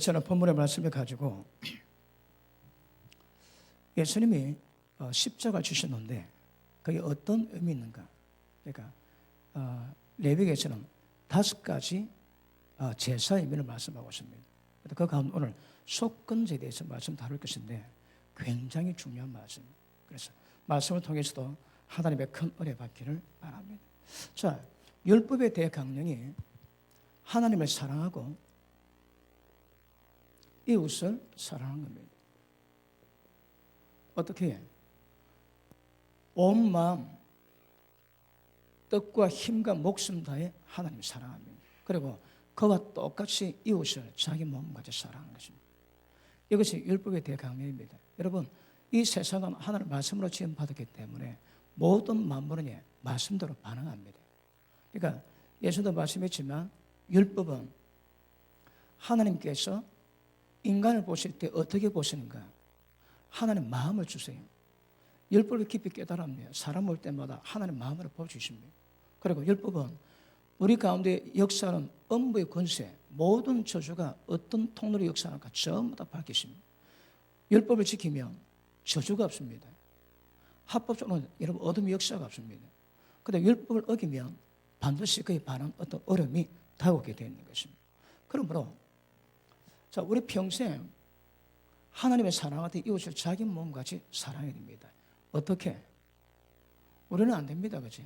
저는 본문의 말씀을 가지고 예수님이 십자가를 주셨는데 그게 어떤 의미 있는가? 그러니까 레위기에서는 5가지 제사의 의미를 말씀하고 있습니다. 그 가운데 오늘 속건제에 대해서 말씀 다룰 것인데 굉장히 중요한 말씀. 그래서 말씀을 통해서도 하나님의 큰 은혜 받기를 바랍니다. 자, 율법의 대강령이 하나님을 사랑하고 이웃을 사랑하는 겁니다. 어떻게 해? 온 마음, 뜻과 힘과 목숨 다해 하나님을 사랑합니다. 그리고 그와 똑같이 이웃을 자기 몸같이 사랑하는 것입니다. 이것이 율법의 대강령입니다. 여러분, 이 세상은 하나님의 말씀으로 지음받았기 때문에 모든 만물은 말씀대로 반응합니다. 그러니까 예수도 말씀했지만 율법은 하나님께서 인간을 보실 때 어떻게 보시는가? 하나님 마음을 주세요. 율법을 깊이 깨달으면 사람 볼 때마다 하나님 마음을 보여주십니다. 그리고 율법은 우리 가운데 역사하는 음부의 권세, 모든 저주가 어떤 통로로 역사하는가 전부 다 밝히십니다. 율법을 지키면 저주가 없습니다. 합법적으로는 여러분 어둠의 역사가 없습니다. 그런데 율법을 어기면 반드시 그에 반한 어떤 어려움이 다가오게 되어 있는 것입니다. 그러므로 자, 우리 평생 하나님의 사랑하듯 이웃을 자기 몸같이 사랑해야 됩니다. 어떻게? 우리는 안 됩니다. 그치?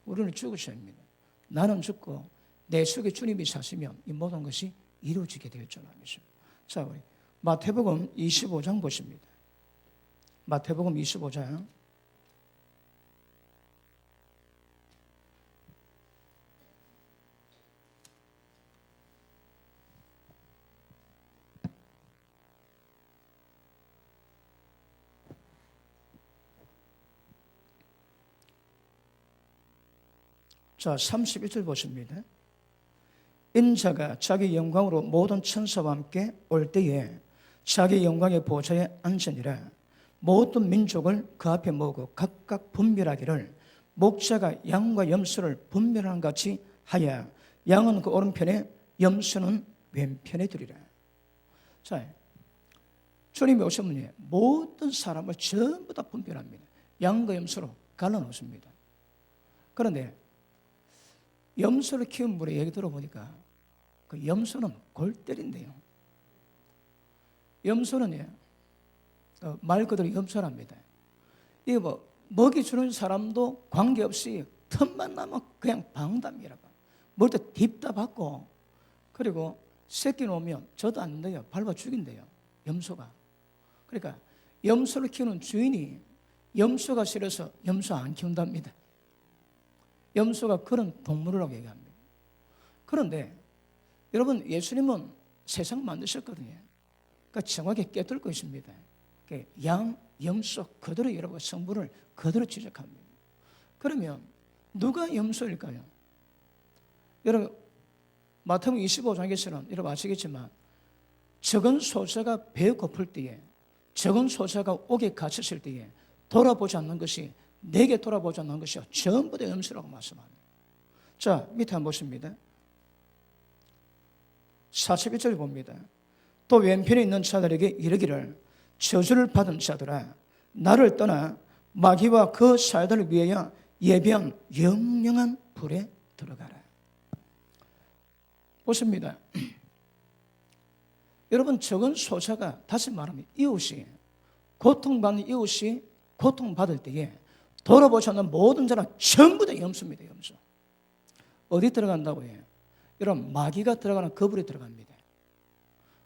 우리는 죽으셔야 합니다. 나는 죽고 내 속에 주님이 사시면 이 모든 것이 이루어지게 될 줄 알겠습니다. 자, 우리 마태복음 25장 보십니다. 마태복음 25장 자, 31절 보십니다. 인자가 자기 영광으로 모든 천사와 함께 올 때에 자기 영광의 보좌에 앉으니라. 모든 민족을 그 앞에 모으고 각각 분별하기를 목자가 양과 염소를 분별하는 같이 하여 양은 그 오른편에 염소는 왼편에 두리라. 자, 주님이 오시면 모든 사람을 전부 다 분별합니다. 양과 염소로 갈라놓습니다. 그런데 염소를 키운 분의 얘기 들어보니까 그 염소는 골 때린대요. 염소는 말 그대로 염소랍니다. 이게 뭐 먹이 주는 사람도 관계없이 틈만 나면 그냥 방담이라고. 뭘 때 딥다 받고 그리고 새끼 놓으면 저도 안 돼요. 밟아 죽인대요. 염소가. 그러니까 염소를 키우는 주인이 염소가 싫어서 염소 안 키운답니다. 염소가 그런 동물이라고 얘기합니다. 그런데 여러분 예수님은 세상 만드셨거든요. 그러니까 정확히 깨뚫고 있습니다. 양, 염소 그대로 여러분 성분을 그대로 지적합니다. 그러면 누가 염소일까요? 여러분 마태복음 25장에서는 여러분 아시겠지만 적은 소자가 배에 고플 때에 적은 소자가 옥에 갇혔을 때에 돌아보지 않는 것이 내게 돌아보지 않는 것이요 전부 다 염소라고 말씀합니다. 자, 밑에 한번 보십니다. 41절 봅니다. 또 왼편에 있는 자들에게 이르기를 저주를 받은 자들아 나를 떠나 마귀와 그 사자들을 위하여 예비한 영영한 불에 들어가라. 보십니다. 여러분 적은 소자가 다시 말하면 이웃이 고통받는 이웃이 고통받을 때에 돌아보지 않는 모든 자는 전부 다 염소입니다. 염소. 어디 들어간다고 해요? 여러분 마귀가 들어가는 거불에 들어갑니다.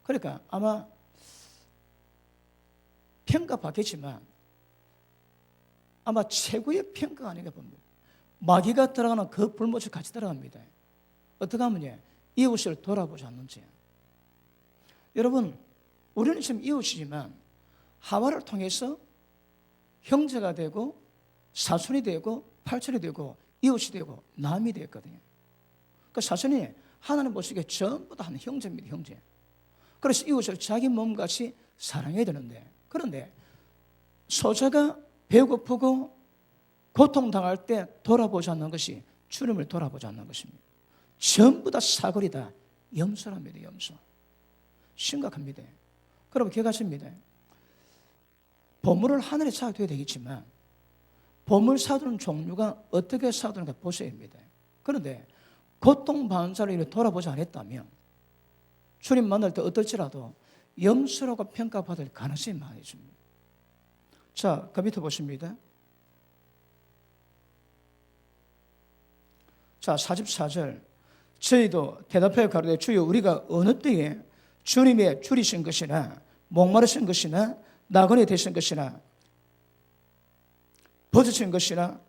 그러니까 아마 평가받겠지만 아마 최고의 평가가 아닌가 봅니다. 마귀가 들어가는 그 불못이 같이 들어갑니다. 어떻게 하면 이웃을 돌아보지 않는지. 여러분 우리는 지금 이웃이지만 하와를 통해서 형제가 되고 사촌이 되고 팔촌이 되고 이웃이 되고 남이 되었거든요. 그 사촌이 하나님 보시기에 전부 다 한 형제입니다. 형제. 그래서 이웃을 자기 몸같이 사랑해야 되는데 그런데 소자가 배고프고 고통당할 때 돌아보지 않는 것이 주님을 돌아보지 않는 것입니다. 전부 다 사거리다 염소랍니다. 염소. 심각합니다. 그럼 기억하십니다. 보물을 하늘에 사둬야 되겠지만 보물 사두는 종류가 어떻게 사두는가 보셔야 합니다. 그런데 고통받는 자를 이렇게 돌아보지 않았다면 주님 만날 때 어떨지라도 염소라고 평가받을 가능성이 많아집니다. 자, 그 밑에 보십니다. 자, 44절. 저희도 대답하여 가로되 주여 우리가 어느 때에 주님의 줄이신 것이나 목마르신 것이나 나그네 되신 것이나 벗으신 것이나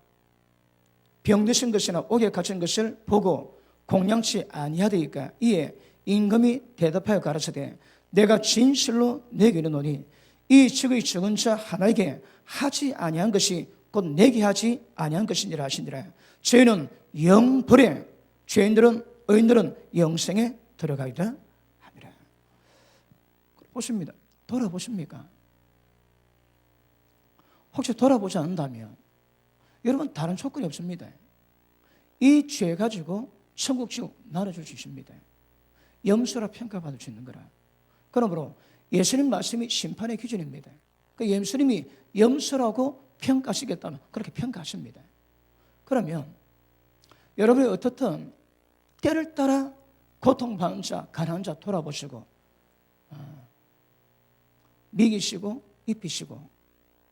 병드신 것이나 옥에 갇힌 것을 보고 공양치 아니하리이까. 이에 임금이 대답하여 가라사대 내가 진실로 내게 이르노니 이 직의 적은 자 하나에게 하지 아니한 것이 곧 내게 하지 아니한 것이니라 하시니라. 저희는 영벌에 의인들은 영생에 들어가리라 하니라. 보십니다. 돌아보십니까? 혹시 돌아보지 않는다면 여러분 다른 조건이 없습니다. 이 죄 가지고 천국 지옥 나눠줄 수 있습니다. 염소라 평가받을 수 있는 거라. 그러므로 예수님 말씀이 심판의 기준입니다. 그 예수님이 염소라고 평가하시겠다면 그렇게 평가하십니다. 그러면 여러분이 어떻든 때를 따라 고통받는 자, 가난한 자 돌아보시고 먹이시고 입히시고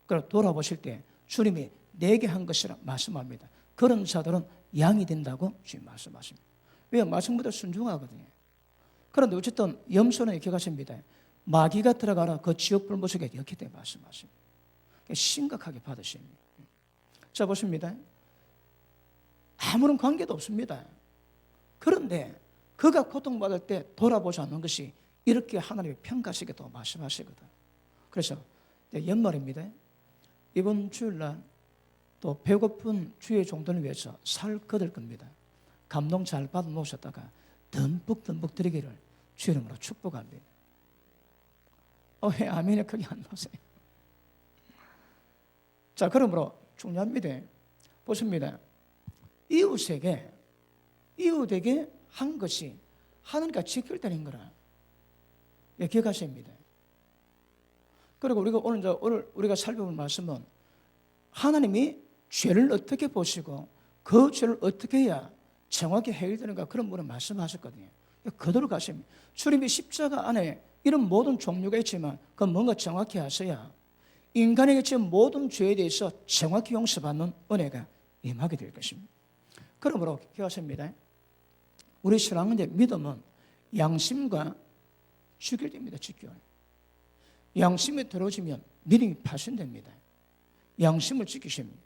그리고 돌아보실 때 주님이 내게 한 것이라 말씀합니다. 그런 자들은 양이 된다고 주님 말씀하십니다. 왜? 말씀보다 순종하거든요. 그런데 어쨌든 염소는 이렇게 가십니다. 마귀가 들어가라 그 지옥 불못속에 이렇게 때 말씀하십니다. 심각하게 받으십니다. 자, 보십니다. 아무런 관계도 없습니다. 그런데 그가 고통받을 때 돌아보지 않는 것이 이렇게 하나님이 평가하시겠다고 말씀하시거든. 그래서 연말입니다. 이번 주일날 또 배고픈 주의 종들을 위해서 살 거둘 겁니다. 감동 잘 받아 놓으셨다가 듬뿍 드리기를 주 이름으로 축복합니다. 왜 아멘에 크게 안 나오세요? 자, 그러므로 중요합니다. 보십니다. 이웃에게 한 것이 하나님과 직결되는 거라. 예, 기억하셔야 합니다. 그리고 우리가 오늘 우리가 살펴볼 말씀은 하나님이 죄를 어떻게 보시고 그 죄를 어떻게 해야 정확히 해결되는가 그런 분을 말씀하셨거든요. 그대로 가십니다. 주님이 십자가 안에 이런 모든 종류가 있지만 그 뭔가 정확히 하셔야 인간에게 지은 모든 죄에 대해서 정확히 용서받는 은혜가 임하게 될 것입니다. 그러므로 기억하십니다. 우리 신앙의 믿음은 양심과 직결됩니다. 직결. 양심이 들어오면 믿음이 파손됩니다. 양심을 지키십니다.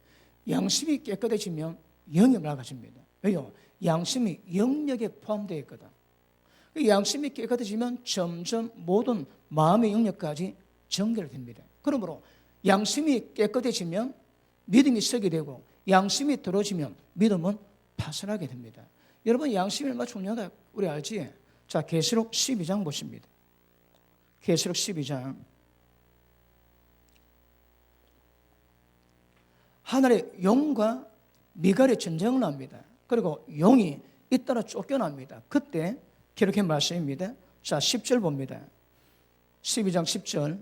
양심이 깨끗해지면 영이 맑아집니다. 왜요? 양심이 영역에 포함되어 있거든. 양심이 깨끗해지면 점점 모든 마음의 영역까지 전결됩니다. 그러므로 양심이 깨끗해지면 믿음이 서게 되고 양심이 들어오면 믿음은 파손하게 됩니다. 여러분 양심이 얼마나 중요하다 우리 알지? 자, 계시록 12장 보십니다. 계시록 12장. 하늘의 용과 미갈의 전쟁을 합니다. 그리고 용이 잇따라 쫓겨납니다. 그때 기록의 말씀입니다. 자, 10절 봅니다. 12장 10절.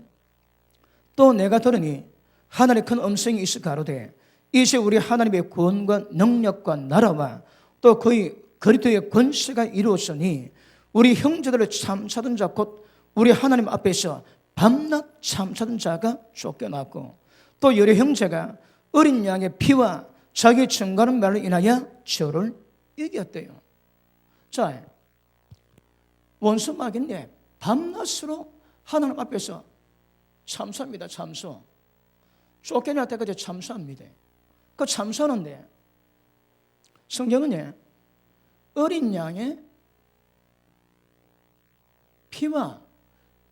또 내가 들으니 하늘에 큰 음성이 있어 가로되 이제 우리 하나님의 구원과 능력과 나라와 또 그의 그리스도의 권세가 이루어졌으니 우리 형제들을 참사던 자 곧 우리 하나님 앞에서 밤낮 참사던 자가 쫓겨났고 또 여러 형제가 어린 양의 피와 자기 증거하는 말로 인하여 저를 이겼대요. 자, 원수 마귀인데 밤낮으로 하나님 앞에서 참수합니다. 참수. 쫓겨날 때까지 참수합니다. 그 참수하는데 성경은 어린 양의 피와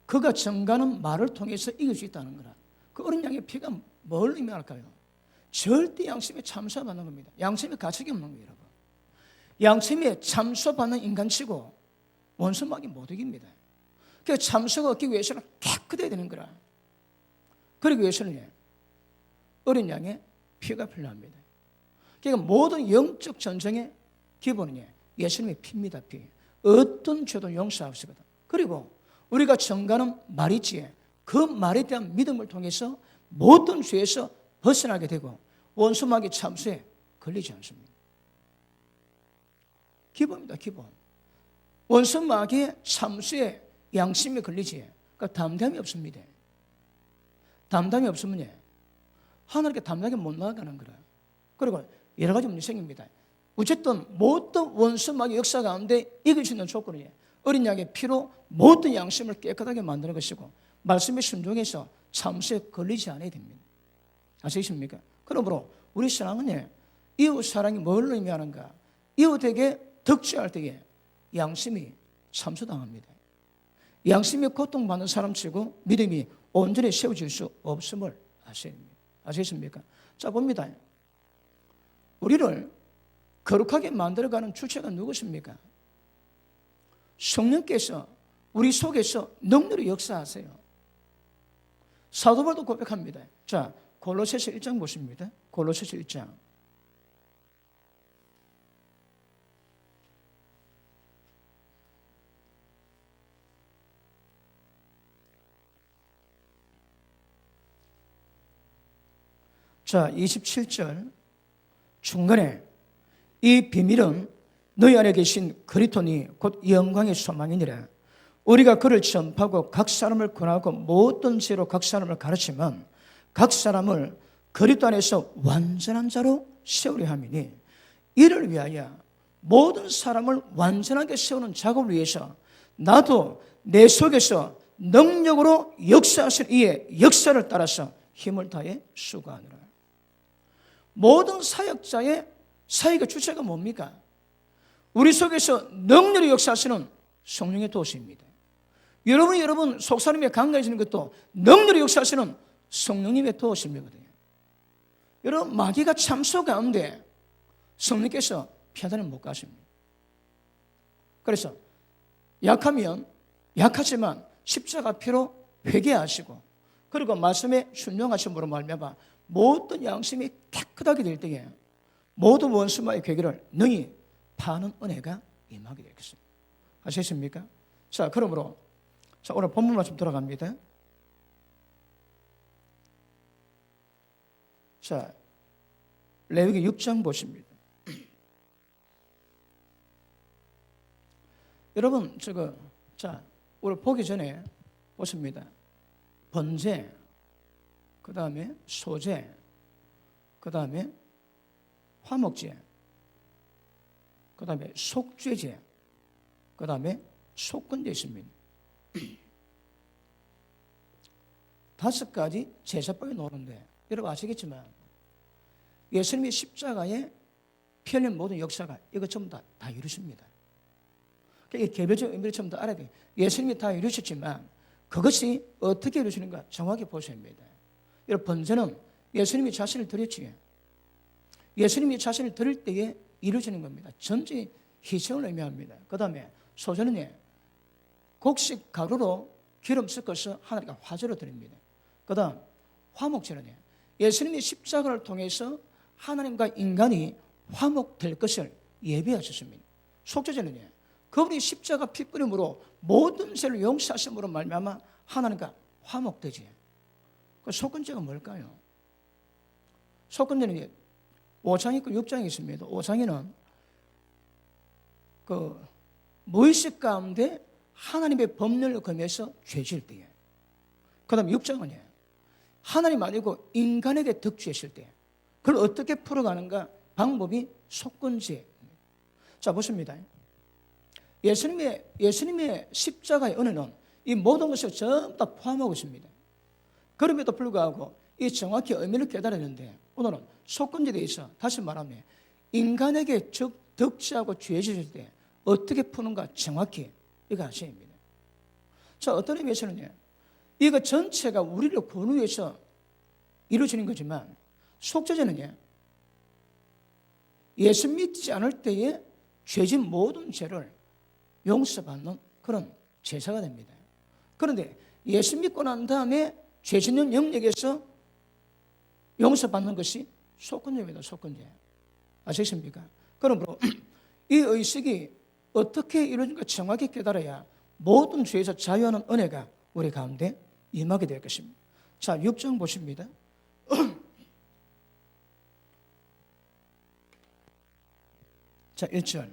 그가 증가하는 말을 통해서 이길 수 있다는 거라. 그 어린 양의 피가 뭘 의미할까요? 절대 양심에 참수받는 겁니다. 양심에 가책이 없는 거예요, 여러분. 양심에 참수받는 인간치고 원수막이 못 이깁니다. 그래서 참수가 얻기 위해서는 깨끗해야 되는 거라. 그러기 위해서는 어린 양의 피가 필요합니다. 그러니까 모든 영적 전쟁의 기본은 예수님의 피입니다. 피. 어떤 죄도 용서하시거든. 그리고 우리가 전가는 말이지 그 말에 대한 믿음을 통해서 모든 죄에서 벗어나게 되고 원수마귀 참수에 걸리지 않습니다. 기본입니다. 기본. 원수마귀의 참수에 양심에 걸리지 그러니까 담담이 없습니다. 담담이 없으면 하나님께 담담하게 못 나아가는 거라. 그리고 여러 가지 문제가 생깁니다. 어쨌든 모든 원수마귀 역사 가운데 이길 수 있는 조건이 어린 양의 피로 모든 양심을 깨끗하게 만드는 것이고 말씀에 순종해서 참수에 걸리지 않아야 됩니다. 아시겠습니까? 그러므로 우리 신앙은 이웃 사랑이 뭘 의미하는가? 이웃에게 덕지할 때에 양심이 참수당합니다. 양심이 고통받는 사람치고 믿음이 온전히 세워질 수 없음을 아셔야 됩니다. 아시겠습니까? 자, 봅니다. 우리를 거룩하게 만들어가는 주체가 누구십니까? 성령께서 우리 속에서 능력으로 역사하세요. 사도 바울도 고백합니다. 자, 골로새서 1장 보십니다. 골로새서 1장. 자, 27절 중간에 이 비밀은 너희 안에 계신 그리스도니 곧 영광의 소망이니라. 우리가 그를 전파하고 각 사람을 권하고 모든 죄로 각 사람을 가르치면 각 사람을 그리스도 안에서 완전한 자로 세우려 함이니 이를 위하여 모든 사람을 완전하게 세우는 작업을 위해서 나도 내 속에서 능력으로 역사하실 이의 역사를 따라서 힘을 다해 수고하노라. 모든 사역자의 사역의 주체가 뭡니까? 우리 속에서 능력으로 역사하시는 성령의 도시입니다. 여러분 속사람이 강가해지는 것도 능력으로 역사하시는 성령님의 도시입니다. 여러분 마귀가 참소 가운데 성령께서 피하다는 못 가십니다. 그래서 약하면 약하지만 십자가 피로 회개하시고 그리고 말씀에 순종하심으로 말미암아 모든 양심이 깨끗하게 될 때에 모든 원수마의 괴계를 능히 파는 은혜가 임하게 되겠습니다. 아시겠습니까? 자, 그러므로 자, 오늘 본문 말씀 들어갑니다. 자, 레위기 6장 보십니다. 여러분, 자, 오늘 보기 전에 보십니다. 번제, 그 다음에 소제, 그 다음에 화목제, 그 다음에 속죄제, 그 다음에 속건제 있습니다. 5가지 제사법이 나오는데 여러분 아시겠지만 예수님이 십자가에 피 흘린 모든 역사가 이거 전부 다 이루십니다. 그러니까 개별적 의미를 전부 다 알아야 돼요. 예수님이 다 이루셨지만 그것이 어떻게 이루시는가 정확히 보셔야 합니다. 여러분 번제는 예수님이 자신을 드렸지요. 예수님이 자신을 드릴 때에 이루어지는 겁니다. 전지 희생을 의미합니다. 그 다음에 소제는 곡식 가루로 기름 섞어서 하나님께 화제로 드립니다. 그 다음 화목제는 예수님이 십자가를 통해서 하나님과 인간이 화목될 것을 예비하셨습니다. 속죄제는 그분이 십자가 핏뿌림으로 모든 죄를 용서하심으로 말미암아 하나님과 화목되지. 그 속건제가 뭘까요? 속건제는 5장 있고 6장이 있습니다. 5장에는 그 무의식 가운데 하나님의 법률을 검해서 죄질 때에, 그 다음에 6장은 하나님 아니고 인간에게 덕죄했을 때 그걸 어떻게 풀어가는가 방법이 속건제. 자 보십니다. 예수님의 십자가의 은혜는 이 모든 것을 전부 다 포함하고 있습니다. 그럼에도 불구하고 이 정확히 의미를 깨달았는데 오늘은 속건제에 대해서 다시 말하면 인간에게 덕지하고 죄짓을 때 어떻게 푸는가 정확히 이거 아셔야 합니다. 자 어떤 의미에서는요 이거 전체가 우리를 구원하기 위해서 이루어지는 거지만 속죄제는요 예수 믿지 않을 때에 죄진 모든 죄를 용서받는 그런 제사가 됩니다. 그런데 예수 믿고 난 다음에 죄 짓는 영역에서 용서받는 것이 속건제입니다. 속건제. 아시겠습니까? 그러므로 이 의식이 어떻게 이루어진가 정확히 깨달아야 모든 죄에서 자유하는 은혜가 우리 가운데 임하게 될 것입니다. 자, 6장 보십니다. 자, 1절.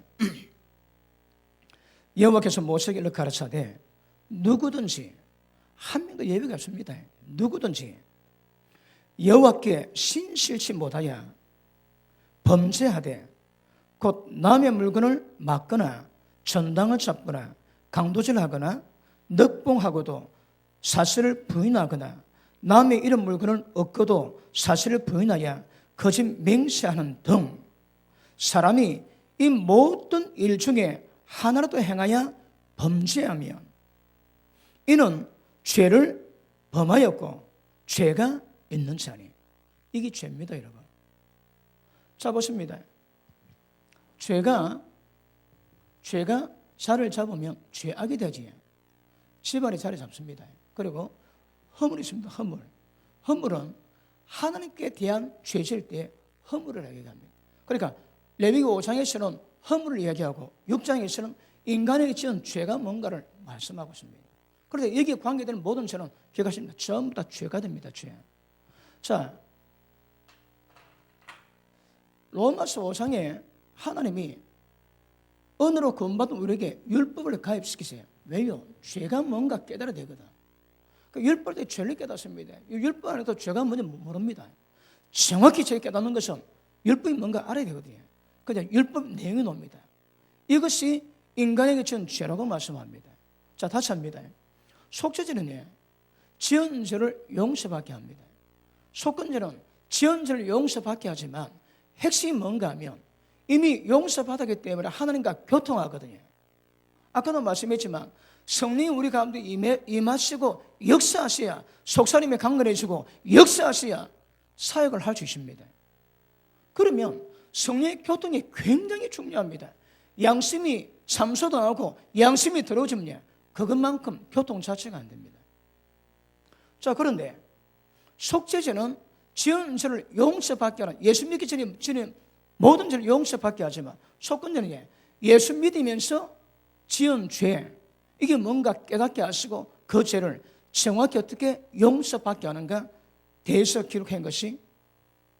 여호와께서 모세에게 이렇게 가르치되 누구든지 한 명도 예외가 없습니다. 누구든지 여호와께 신실치 못하여 범죄하되 곧 남의 물건을 막거나 전당을 잡거나 강도질하거나 늑봉하고도 사실을 부인하거나 남의 이런 물건을 얻고도 사실을 부인하여 거짓 맹세하는 등 사람이 이 모든 일 중에 하나라도 행하여 범죄하면 이는 죄를 범하였고 죄가 있는 자니. 이게 죄입니다, 여러분. 자, 보십니다. 죄가 자리를 잡으면 죄악이 되지. 집안이 자리 잡습니다. 그리고 허물이 있습니다. 허물은 하나님께 대한 죄질 때 허물을 얘기합니다. 그러니까 레위기 5장에서는 허물을 이야기하고 6장에서는 인간에게 지은 죄가 뭔가를 말씀하고 있습니다. 그런데 여기에 관계되는 모든 죄는 기억하십니다. 전부 다 죄가 됩니다. 죄. 자, 로마서 5장에 하나님이 언어로 구원받은 우리에게 율법을 가입시키세요. 왜요? 죄가 뭔가 깨달아야 되거든. 그 율법 때 죄를 깨닫습니다. 율법 안에도 죄가 뭔지 모릅니다. 정확히 죄를 깨닫는 것은 율법이 뭔가 알아야 되거든요. 그냥 율법 내용이 나옵니다. 이것이 인간에게 지은 죄라고 말씀합니다. 자, 다시 합니다. 속죄죄는 지은 죄를 용서받게 합니다. 속건죄는 지은 죄를 용서받게 하지만 핵심이 뭔가 하면 이미 용서받았기 때문에 하나님과 교통하거든요. 아까도 말씀했지만 성령이 우리 가운데 임하시고 역사하셔야 속사림에 강건해지고 역사하셔야 사역을 할 수 있습니다. 그러면 성령의 교통이 굉장히 중요합니다. 양심이 참소당하고 양심이 더러워지면 그것만큼 교통 자체가 안 됩니다. 자, 그런데 속죄죄는 지은 죄를 용서받게 하는, 예수 믿기 전에 모든 죄를 용서받게 하지만 속건죄는 예수 믿으면서 지은 죄, 이게 뭔가 깨닫게 하시고 그 죄를 정확히 어떻게 용서받게 하는가 대해서 기록한 것이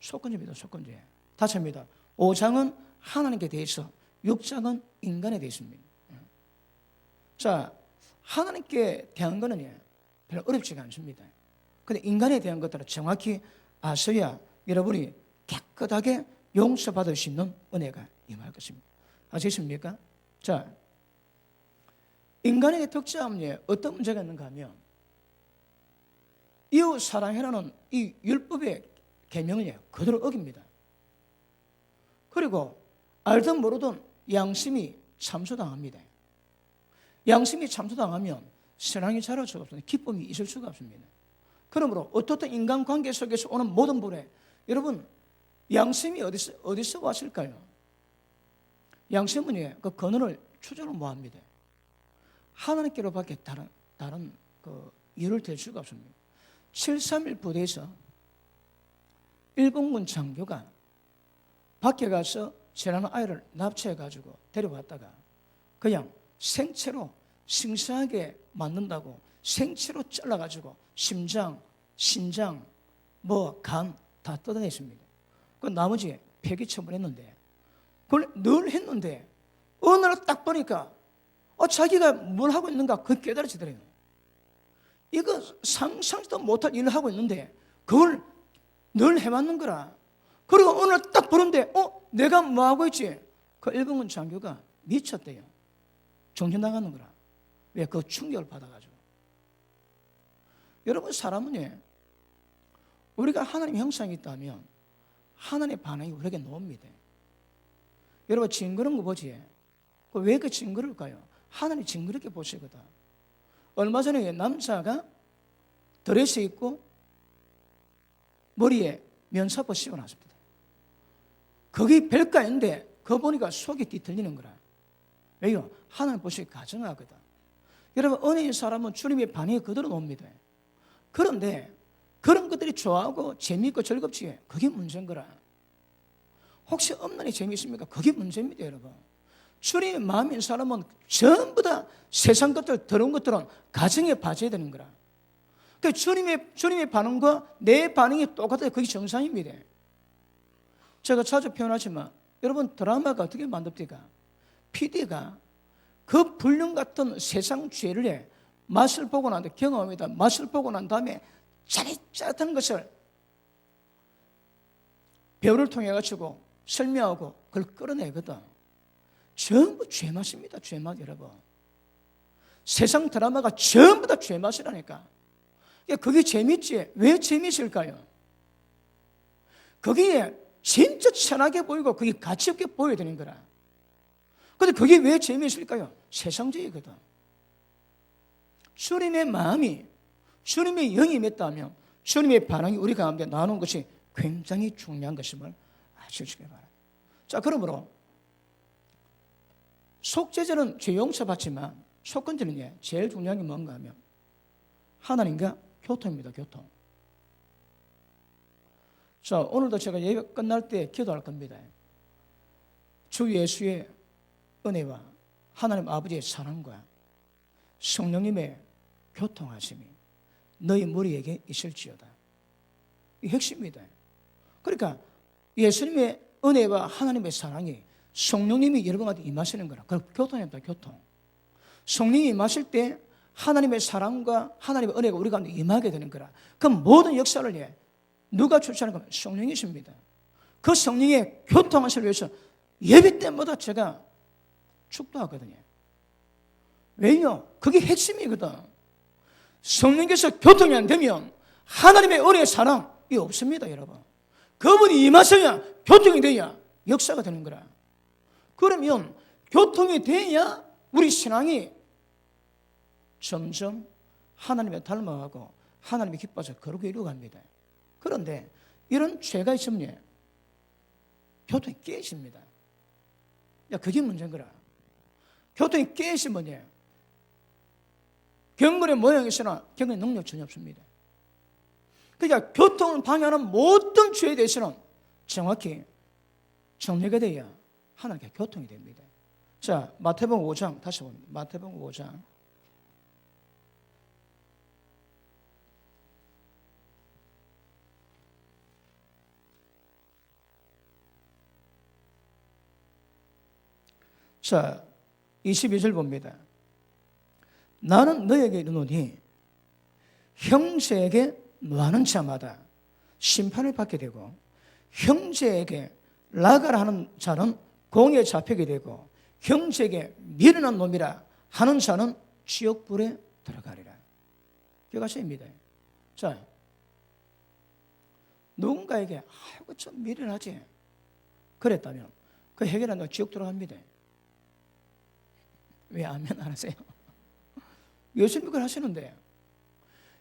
속건죄입니다. 속건죄. 다시 합니다. 5장은 하나님께 대해서, 6장은 인간에 대해서입니다. 자, 하나님께 대한 것은 별로 어렵지가 않습니다. 그런데 인간에 대한 것들을 정확히 아셔야 여러분이 깨끗하게 용서받을 수 있는 은혜가 임할 것입니다. 아시겠습니까? 자, 인간에게 특징은 어떤 문제가 있는가 하면 이웃 사랑해라는 이 율법의 계명을 그대로 어깁니다. 그리고 알든 모르든 양심이 참소당합니다. 양심이 참소당하면 사랑이 자랄 수가 없습니다. 기쁨이 있을 수가 없습니다. 그러므로 어떻든 인간관계 속에서 오는 모든 불에 여러분 양심이 어디서 왔을까요? 양심은 그 근원을 추적을 뭐합니다. 하나님께로밖에 다른 그 이유를 댈 수가 없습니다. 7.3.1 부대에서 일본군 장교가 밖에 가서 재난한 아이를 납치해가지고 데려왔다가 그냥 생채로 싱싱하게 만든다고 생채로 잘라가지고 심장, 신장, 간 다 뜯어냈습니다. 그 나머지 폐기 처분했는데 그걸 늘 했는데 어느 날 딱 보니까 자기가 뭘 하고 있는가 그게 깨달아지더래요. 이거 상상도 못할 일을 하고 있는데 그걸 늘 해왔는 거라. 그리고 어느 날 딱 보는데 내가 뭐 하고 있지? 그 일본군 장교가 미쳤대요. 정신 나가는 거라. 왜? 그 충격을 받아가지고. 여러분 사람은 우리가 하나님 형상이 있다면 하나님의 반응이 우리에게 나옵니다. 여러분 징그러운 거 보지? 왜 그 징그러울까요? 하나님 징그럽게 보시거든. 얼마 전에 남자가 드레스 입고 머리에 면사포 씌워놨습니다. 거기 별가인데 그거 보니까 속이 뒤틀리는 거라. 왜요? 하나님 보시기 가증하거든. 여러분 은혜인 사람은 주님의 반응이 그대로 나옵니다. 그런데 그런 것들이 좋아하고 재미있고 즐겁지 그게 문제인 거라. 혹시 없는 이 재미있습니까? 그게 문제입니다. 여러분 주님의 마음인 사람은 전부 다 세상 것들, 더러운 것들은 가정에 빠져야 되는 거라. 그러니까 주님의 반응과 내 반응이 똑같아요. 그게 정상입니다. 제가 자주 표현하지만 여러분, 드라마가 어떻게 만듭니까? PD가 그 불륜 같은 세상 죄를 맛을 보고 난 다음에, 경험합니다. 맛을 보고 난 다음에 짜릿짜릿한 것을 배우를 통해 가지고 설명하고 그걸 끌어내거든. 전부 죄맛입니다. 죄맛, 여러분. 세상 드라마가 전부 다 죄맛이라니까. 그게 재밌지. 왜 재밌을까요? 거기에 진짜 천하게 보이고 그게 가치 없게 보여야 되는 거라. 근데 그게 왜 재미있을까요? 세상적이거든. 주님의 마음이, 주님의 영이 맺다면 주님의 반응이 우리 가운데 나오는 것이 굉장히 중요한 것임을 아시기 바랍니다. 자, 그러므로 속죄제는 죄 용서받지만 속건제는 제일 중요한 게 뭔가 하면 하나님과 교통입니다. 교통. 자, 오늘도 제가 예배 끝날 때 기도할 겁니다. 주 예수의 은혜와 하나님 아버지의 사랑과 성령님의 교통하심이 너희 머리에게 있을지어다. 이 핵심입니다. 그러니까 예수님의 은혜와 하나님의 사랑이 성령님이 여러분한테 임하시는 거라. 그걸 교통입니다. 교통. 성령이 임하실 때 하나님의 사랑과 하나님의 은혜가 우리 가운데 임하게 되는 거라. 그럼 모든 역사를 누가 주시하는 겁니까? 성령이십니다. 그 성령의 교통하시기 위해서 예배 때마다 제가 축도하거든요. 왜요? 그게 핵심이거든. 성령께서 교통이 안 되면 하나님의 은혜의 사랑이 없습니다, 여러분. 그분이 임하셔야 교통이 돼야 역사가 되는 거라. 그러면 교통이 돼야 우리 신앙이 점점 하나님의 닮아가고 하나님의 기뻐서 거룩히 이루어갑니다. 그런데 이런 죄가 있으면 교통이 깨집니다. 그게 문제인 거라. 교통이 깨지면 경건의 모양이 있으나 경건의 능력 전혀 없습니다. 그러니까 교통을 방해하는 모든 죄에 대해서는 정확히 정리가 돼야 하나님께 교통이 됩니다. 자, 마태복음 5장 다시 봅니다. 마태복음 5장. 자, 22절 봅니다. 나는 너에게 이르노니 형제에게 노하는 자마다 심판을 받게 되고 형제에게 나가라 하는 자는 공에 잡히게 되고 형제에게 미련한 놈이라 하는 자는 지옥불에 들어가리라. 기억하십니다. 자, 누군가에게 아이고 좀 미련하지 그랬다면 그 해결한다고 지옥 들어갑니다. 왜 아멘 안 하세요? 예수님 그걸 하시는데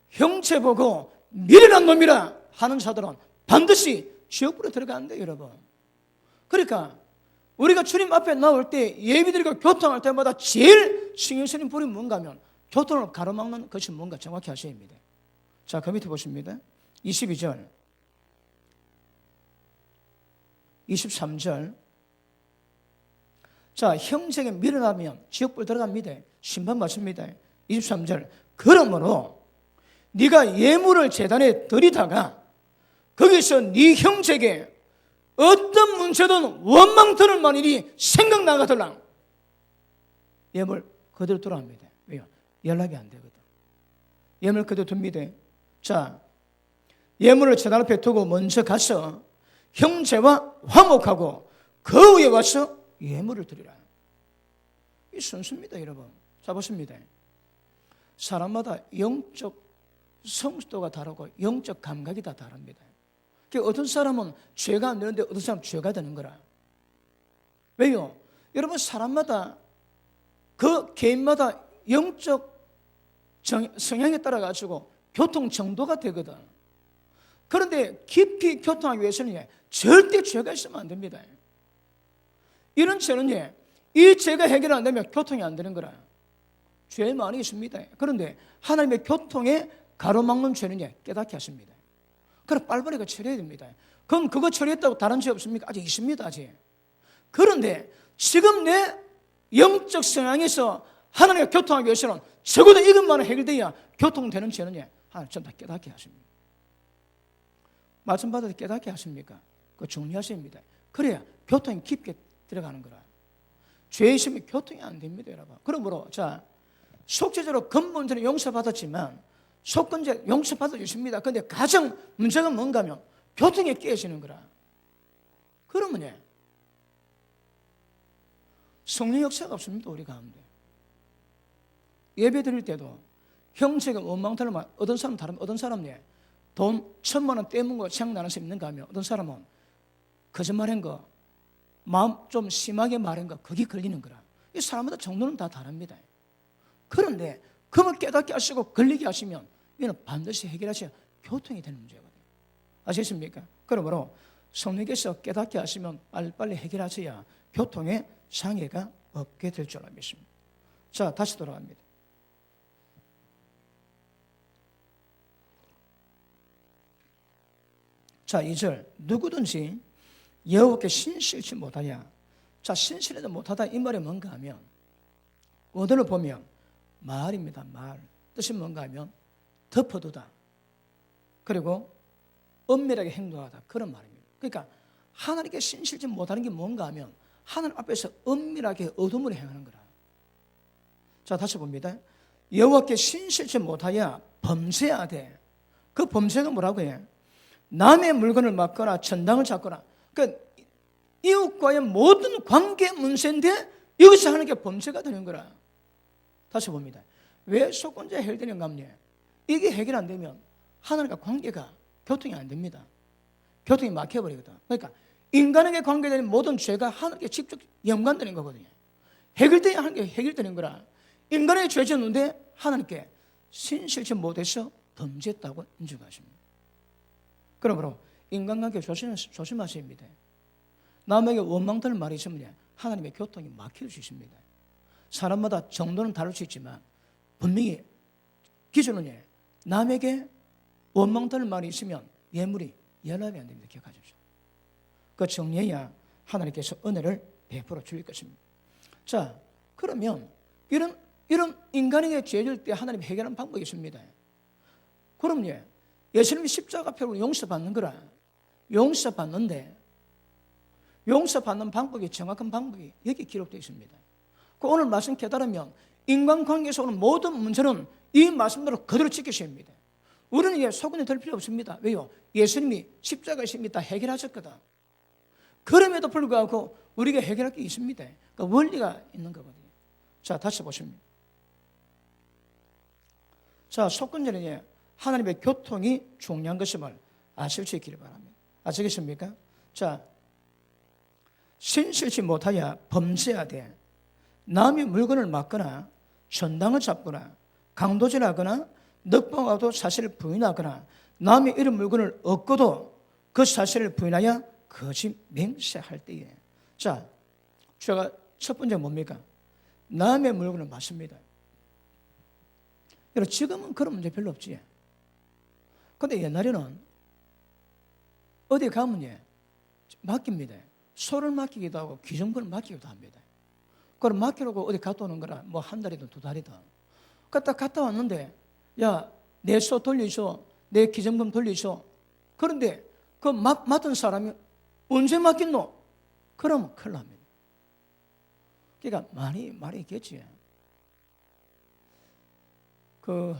형제 보고 미련한 놈이라 하는 자들은 반드시 지옥불에 들어가는데 여러분. 그러니까 우리가 주님 앞에 나올 때 예비드리고 교통할 때마다 제일 신경 쓰는 불이 뭔가 하면 교통을 가로막는 것이 뭔가 정확히 하셔야 합니다. 자, 그 밑에 보십니다. 22절 23절. 자, 형제에게 미련하면 지옥불 들어갑니다. 심판 받습니다. 23절. 그러므로 네가 예물을 제단에 드리다가 거기서 네 형제에게 어떤 문제든 원망 들을 만일이 생각나가들랑 예물 그대로 돌아갑니다. 왜요? 연락이 안 되거든. 예물 그대로 둡니다. 자, 예물을 제단 앞에 두고 먼저 가서 형제와 화목하고 그 후에 와서 예물을 드리라. 이 순수입니다, 여러분. 자, 보십니다. 사람마다 영적 성숙도가 다르고 영적 감각이 다 다릅니다. 어떤 사람은 죄가 안 되는데 어떤 사람은 죄가 되는 거라. 왜요? 여러분, 사람마다 그 개인마다 영적 성향에 따라 가지고 교통 정도가 되거든. 그런데 깊이 교통하기 위해서는 절대 죄가 있으면 안 됩니다. 이런 죄는 이 죄가 해결 안 되면 교통이 안 되는 거라. 죄 많이 있습니다. 그런데 하나님의 교통에 가로막는 죄는 깨닫게 하십니다. 그럼 빨리빨리 그거 처리해야 됩니다. 그럼 그거 처리했다고 다른 죄 없습니까? 아직 있습니다. 아직. 그런데 지금 내 영적 성향에서 하나님과 교통하기 위해서는 적어도 이것만은 해결돼야 교통되는 죄는 하나님 전 다 깨닫게 하십니다. 말씀 받을 때 깨닫게 하십니까? 그거 정리하십니다. 그래야 교통이 깊게 들어가는 거라. 죄의 심이 교통이 안 됩니다, 여러분. 그러므로 자, 속죄제로 근본적으로 용서받았지만 속건제 용서받아 주십니다. 그런데 가장 문제가 뭔가 하면 교통이 깨지는 거라. 그러면 성령 역사가 없습니다, 우리 가운데. 예배 드릴 때도 형제가 원망탈을 어떤 사람 다르면 어떤 사람은 돈 1,000만 원 떼문고 생각나는 사람 있는가 하면 어떤 사람은 거짓말한 거, 마음 좀 심하게 말한 거, 거기 걸리는 거라. 이 사람마다 정도는 다 다릅니다. 그런데 그걸 깨닫게 하시고 걸리게 하시면 이는 반드시 해결하셔야 교통이 되는 문제거든요. 아시겠습니까? 그러므로 성령께서 깨닫게 하시면 빨리빨리 해결하셔야 교통에 장애가 없게 될 줄 믿습니다. 자, 다시 돌아갑니다. 자, 2절 누구든지 여호와께 신실치 못하냐. 자, 신실하지 못하다 이 말이 뭔가 하면 원어를 보면 말입니다. 말 뜻이 뭔가 하면 덮어두다, 그리고 은밀하게 행동하다, 그런 말입니다. 그러니까 하나님께 신실치 못하는 게 뭔가 하면 하나님 앞에서 은밀하게 어둠으로 행하는 거라. 자, 다시 봅니다. 여호와께 신실치 못하여 범죄하되, 그 범죄가 뭐라고 해? 남의 물건을 막거나 전당을 잡거나, 그러니까 이웃과의 모든 관계 문제인데 여기서 하는 게 범죄가 되는 거라. 다시 봅니다. 왜 속건제 해결되는가 하면 이게 해결 안 되면 하나님과 관계가 교통이 안 됩니다. 교통이 막혀버리거든. 그러니까 인간에게 관계되는 모든 죄가 하나님께 직접 연관되는 거거든요. 해결돼야 하는 게 해결되는 거라. 인간의 죄 짓는데 하나님께 신실치 못해서 범죄했다고 인정하십니다. 그러므로 인간관계 조심하셔야 합니다. 남에게 원망될 말이 있으면 하나님의 교통이 막힐 수 있습니다. 사람마다 정도는 다를 수 있지만 분명히 기준은 남에게 원망될 말이 있으면 예물이 연합이 안 됩니다. 기억하십시오. 그 정리해야 하나님께서 은혜를 베풀어 주실 것입니다. 자, 그러면 이런 인간에게 죄질 때 하나님이 해결하는 방법이 있습니다. 그럼요, 예수님이 십자가표로 용서받는 거라. 용서받는데 용서받는 방법이, 정확한 방법이 여기 기록되어 있습니다. 그 오늘 말씀 깨달으면 인간관계에서 오는 모든 문제는 이 말씀대로 그대로 지키셔야 합니다. 우리는 속은이 될 필요 없습니다. 왜요? 예수님이 십자가에서 이미 다 해결하셨거든. 그럼에도 불구하고 우리가 해결할 게 있습니다. 그 원리가 있는 거거든요. 자, 다시 보십니다. 자, 속건제는 하나님의 교통이 중요한 것임을 아실 수 있기를 바랍니다. 아시겠습니까? 자, 신실치 못하여 범죄하되 남의 물건을 막거나 전당을 잡거나 강도질하거나 넉방하고도 사실을 부인하거나 남의 이런 물건을 얻고도 그 사실을 부인하여 거짓 맹세할 때에, 자, 제가 첫 번째 뭡니까? 남의 물건을 맞습니다. 여러분, 지금은 그런 문제 별로 없지. 근데 옛날에는 어디 가면 맡깁니다. 소를 맡기기도 하고 기증권을 맡기기도 합니다. 그걸 맡기려고 어디 갔다 오는 거라 뭐 한 달이든 두 달이든. 갔다 왔는데, 야, 내 소 돌려줘, 내 기증권 돌려줘. 그런데 그 맡은 사람이 언제 맡겼노? 그러면 큰일 납니다. 그러니까 말이 있겠지. 그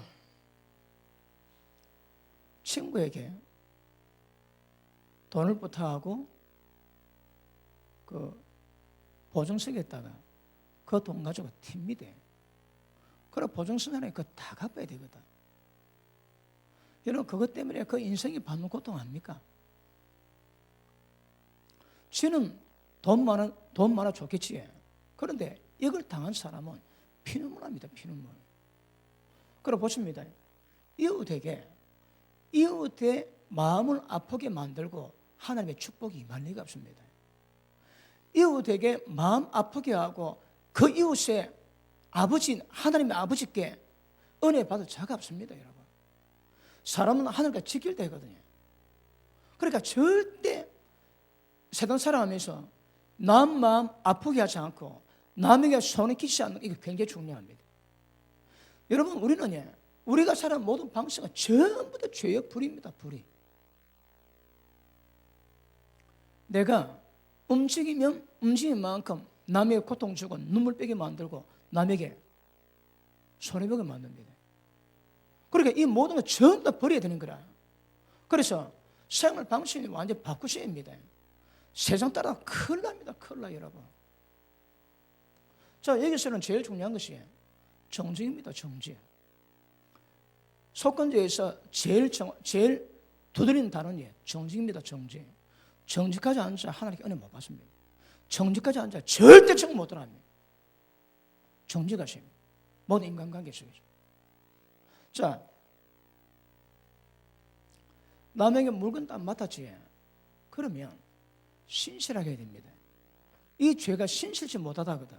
친구에게 돈을 부탁하고 그 보증서에다가 그 돈 가지고 튑니다. 그래 보증서에 그거 다 갚아야 되거든. 여러분, 그것 때문에 그 인생이 받는 고통 아닙니까? 지는 돈 많아 좋겠지. 그런데 이걸 당한 사람은 피눈물 납니다. 피눈물. 그래 보십니다. 이웃의 마음을 아프게 만들고 하나님의 축복이 임할 리가 없습니다. 이웃에게 마음 아프게 하고 그 이웃의 아버지, 하나님의 아버지께 은혜 받을 자가 없습니다, 여러분. 사람은 하늘과 직결되거든요. 그러니까 절대 세상 살아가면서 남 마음 아프게 하지 않고 남에게 손에 끼치지 않는 이거 굉장히 중요합니다. 여러분 우리는 우리가 살아가는 모든 방식은 전부 다 죄의 불입니다. 불이. 내가 움직이면 움직인 만큼 남에게 고통 주고 눈물 빼게 만들고 남에게 손해보게 만듭니다. 그러니까 이 모든 걸 전부 다 버려야 되는 거라. 그래서 생활 방식이 완전히 바꾸셔야 합니다. 세상 따라 큰일 납니다. 큰일 나요, 여러분. 자, 여기서는 제일 중요한 것이 정직입니다. 정직. 속건제에서 제일 두드리는 단어는 정직입니다. 정직. 정직하지 않은 자 하나님께 은혜 못 받습니다. 정직하지 않은 자 절대 정 못 들어갑니다. 정직하십니다. 모든 인간관계 속에서. 자, 남에게 물건 딱 맡았지. 그러면 신실하게 해야 됩니다. 이 죄가 신실치 못하다거든.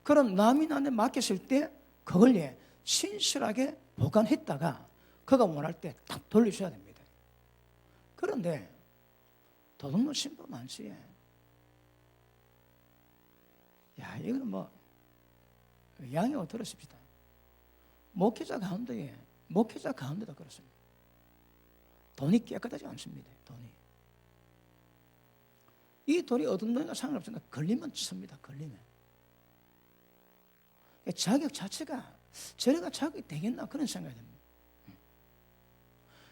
그럼 남이 나한테 맡겼을 때 그걸 신실하게 보관했다가 그가 원할 때 딱 돌려줘야 됩니다. 그런데 도둑놈 신부 많지. 야, 이거는 뭐 양해を들으십시다. 목회자 가운데도 그렇습니다. 돈이 깨끗하지 않습니다. 이 돈이 어떤 돈이나 상관없으니까 걸리면 씁니다. 걸리면. 자격 자체가 저래가 자격이 되겠나 그런 생각이 듭니다.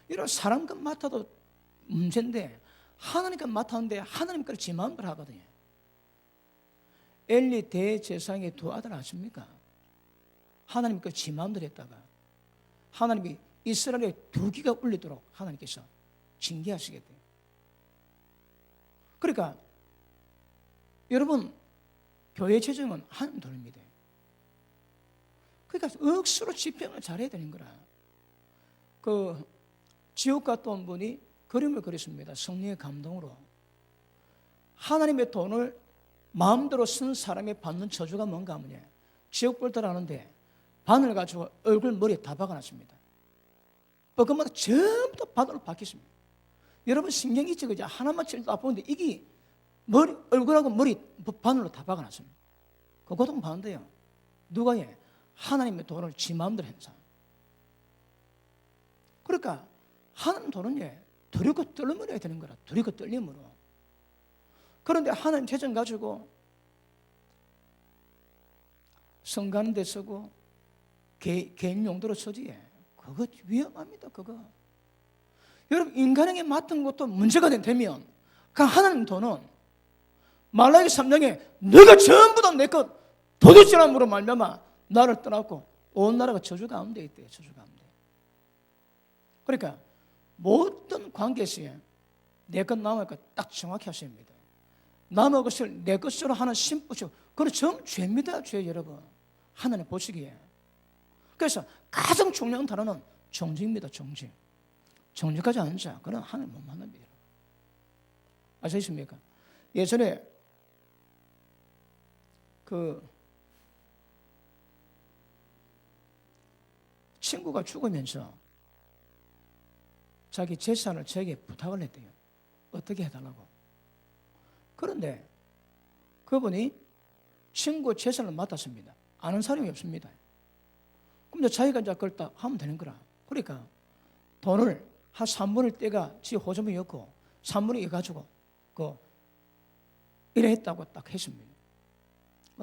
이런 사람 것 맡아도 문제인데 하나님 것 맡았는데 하나님 걸 지 마음대로 하거든요. 엘리 대제사장의 두 아들 아십니까? 하나님 걸 지 마음대로 했다가 하나님이 이스라엘에 두기가 울리도록 하나님께서 징계하시게 돼요. 그러니까 여러분 교회 재정은 하나님 돈입니다. 그러니까 억수로 집행을 잘해야 되는 거라. 그 지옥 갔다 온 분이 그림을 그렸습니다. 성령의 감동으로. 하나님의 돈을 마음대로 쓴 사람이 받는 저주가 뭔가 하면 지옥 불 들어가는데 바늘 가지고 얼굴 머리에 다 박아놨습니다. 그것마다 전부 다 바늘로 박혔습니다. 여러분 신경이 있죠? 그죠? 하나만 찔러도 아픈데 이게 얼굴하고 머리 바늘로 다 박아놨습니다. 그 고통 받는데요. 누가 하나님의 돈을 지 마음대로 했어. 그러니까 하나님 돈은 두렵고 떨림으로 해야 되는 거라. 두렵고 떨림으로. 그런데 하나님 재정 가지고 성 가는 데 쓰고 개인 용도로 쓰지. 그거 위험합니다. 그거. 여러분 인간에게 맡은 것도 문제가 되면 그 하나님 돈은 말라기 3장에 너가 전부 다 내 것 도둑질함으로 말미암아 나를 떠났고 온 나라가 저주 가운데 있대요. 저주 가운데. 그러니까 모든 관계에서 내 것 남의 것 딱 정확히 하셔야 합니다. 남의 것을 내 것으로 하는 심부죠. 그건 전 죄입니다. 죄 여러분. 하나님 보시기에. 그래서 가장 중요한 단어는 정직입니다. 정직. 정직하지 않은 자 그건 하나님 못 만납니다. 아시겠습니까? 예전에 그 친구가 죽으면서 자기 재산을 저에게 부탁을 했대요. 어떻게 해달라고. 그런데 그분이 친구 재산을 맡았습니다. 아는 사람이 없습니다. 그럼 이제 자기가 이제 그걸 딱 하면 되는 거라. 그러니까 돈을 한 3분을 떼가 지 호주머니였고 3분을 이어가지고 이래 했다고 딱 했습니다.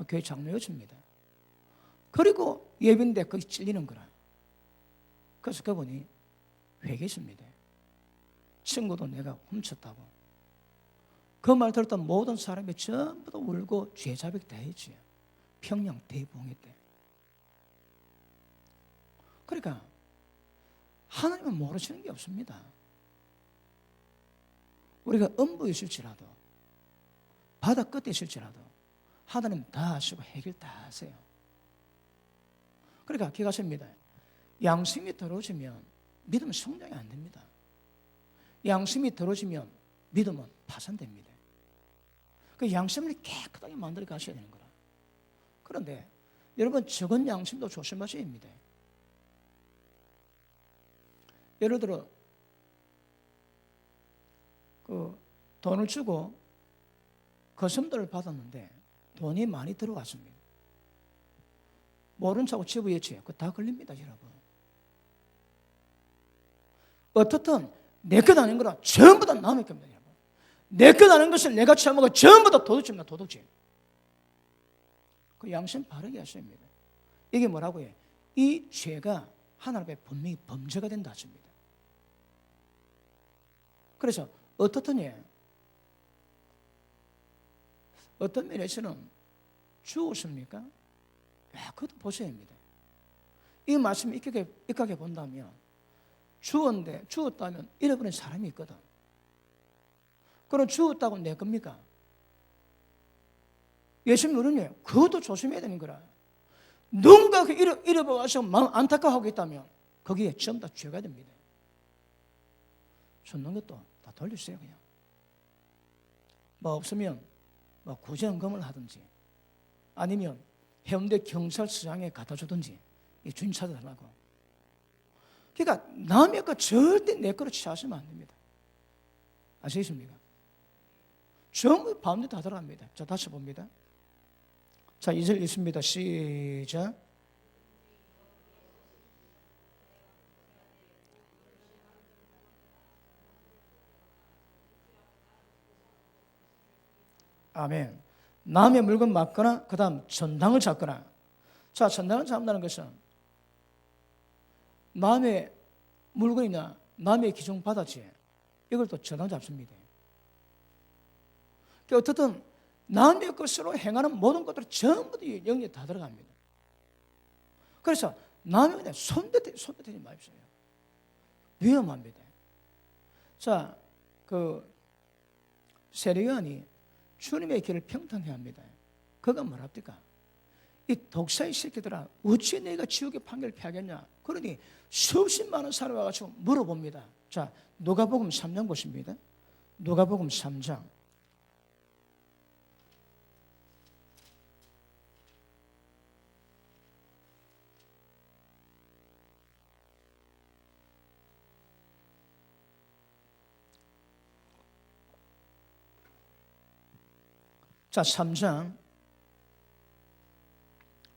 교회 장로였습니다. 그리고 예배인데 거기 찔리는 거라. 그래서 그분이 회개했습니다. 친구도 내가 훔쳤다고. 그 말 들었던 모든 사람이 전부 다 울고 죄자백 다 했지. 평양 대봉했대. 그러니까 하나님은 모르시는 게 없습니다. 우리가 음부에 있을지라도 바다 끝에 있을지라도 하나님 다 아시고 해결 다 하세요. 그러니까 기가십니다. 양심이 더러워지면 믿음은 성장이 안 됩니다. 양심이 더러워지면 믿음은 파산됩니다. 그 양심을 깨끗하게 만들어 가셔야 되는 거라. 그런데 여러분 적은 양심도 조심하셔야 합니다. 예를 들어 그 돈을 주고 거슴돈을 받았는데 돈이 많이 들어왔습니다. 모른 척하고 집어였지. 그거 다 걸립니다, 여러분. 어떻든 내 것 아닌 거라 전부 다 남의 겁니다, 여러분. 내 것 아닌 것을 내가 처먹어 전부 다 도둑질입니다, 도둑질. 그 양심 바르게 하셔야 합니다. 이게 뭐라고요? 이 죄가 하나님의 분명히 범죄가 된다 하십니다. 그래서 어떻더니 어떤 면에서는 주었습니까? 그것도 보셔야 합니다. 이 말씀을 익하게 본다면 주었다면 잃어버린 사람이 있거든. 그럼 주었다고 내 겁니까? 예수님 우리는 그것도 조심해야 되는 거라. 누군가 잃어버려서 마음 안타까워하고 있다면 거기에 전부 다 죄가 됩니다. 줬는 것도 다 돌려주세요. 그냥 뭐 없으면 뭐 구제연금을 하든지 아니면 해운대 경찰서장에 갖다 주든지 주인 찾아달라고. 그러니까 남의 것 절대 내 거로 취하시면 안 됩니다. 아시겠습니까? 전부 바운드 다 들어갑니다. 자, 다시 봅니다. 자, 2절 읽습니다. 시작. 아멘. 남의 물건 맞거나 그 다음 전당을 잡거나. 자, 전당을 잡는다는 것은 남의 물건이나 남의 기종 받았지 이걸 또 전당 잡습니다. 그러니까 어떻든 남의 것으로 행하는 모든 것들이 전부 다 영역에 다 들어갑니다. 그래서 남의 그냥 손대지 마십시오. 위험합니다. 자, 그 세례요한이 주님의 길을 평탄해 합니다. 그가 뭐랍니까? 이 독사의 새끼들아 어찌 내가 지옥의 판결을 피하겠냐. 그러니 수없이 많은 사람이 와가지고 물어봅니다. 자, 누가복음 3장 보십니다. 누가복음 3장. 자, 3장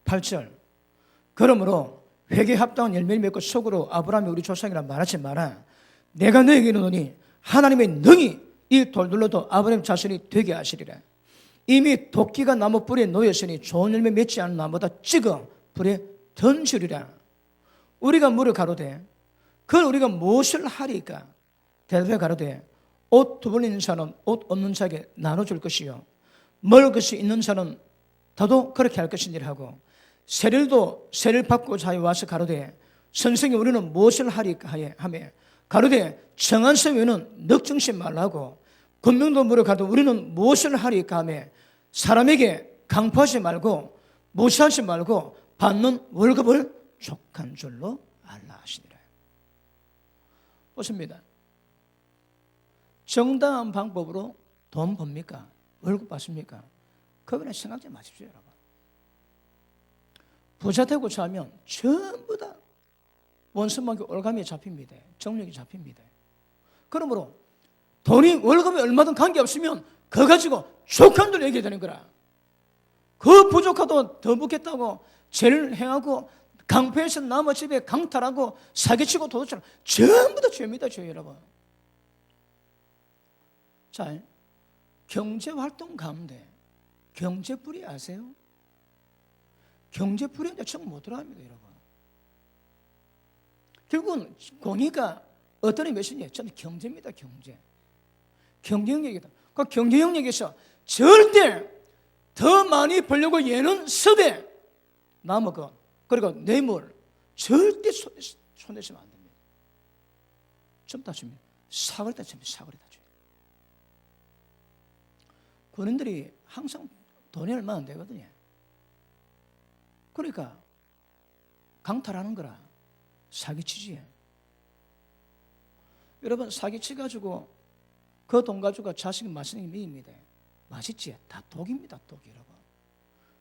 8절. 그러므로 회개에 합당한 열매를 맺고 속으로 아브라함이 우리 조상이라 말하지 마라. 내가 너에게 이르노니 하나님의 능히 이 돌들로도 아브라함 자손이 되게 하시리라. 이미 도끼가 나무 뿌리에 놓였으니 좋은 열매 맺지 않은 나무보다 찍어 불에 던지리라. 우리가 물을 가로되 그걸 우리가 무엇을 하리까? 대답해 가로되 옷 두 벌 있는 자는 옷 없는 자에게 나눠줄 것이요 먹을 것이 있는 자는 더도 그렇게 할 것이니라 하고 세례도 세례를 받고자 하여 와서 가로되 선생님 우리는 무엇을 하리까 하며 가로되 정한 세위는 넉정치 말라고 권명도 물어 가도 우리는 무엇을 하리까 하며 사람에게 강포하지 말고 무시하지 말고 받는 월급을 족한 줄로 알라 하시니라. 보십니다. 정당한 방법으로 돈 법니까? 월급 받습니까? 그거는 생각지 마십시오, 여러분. 부자 되고자 하면 전부 다 원수만큼 올감이 잡힙니다. 정력이 잡힙니다. 그러므로 돈이 월급이 얼마든 관계없으면 그거 가지고 족한 줄 얘기해야 되는 거라. 그 부족하도 더 묻겠다고 죄를 행하고 강포해서 남의 집에 강탈하고 사기치고 도둑질하고 전부 다 죄입니다, 죄 여러분. 자, 경제활동 가운데 경제불이 아세요? 경제불이 정 못 들어갑니다, 여러분. 결국은 공의가 어떤 것이냐? 저는 경제입니다, 경제. 경제 영역이다. 그 경제 영역에서 절대 더 많이 벌려고 얘는 섭외, 남의 것, 그리고 뇌물, 절대 손대시면 안 됩니다. 좀 다칩니다. 사거리 다칩니다, 사거리 다쳐요. 군인들이 항상 돈이 얼마 안 되거든요. 그러니까 강탈하는 거라 사기치지. 여러분 사기치가지고 그 돈 가지고 자식이 맛있는 게 미입니다. 맛있지? 다 독입니다, 독 여러분.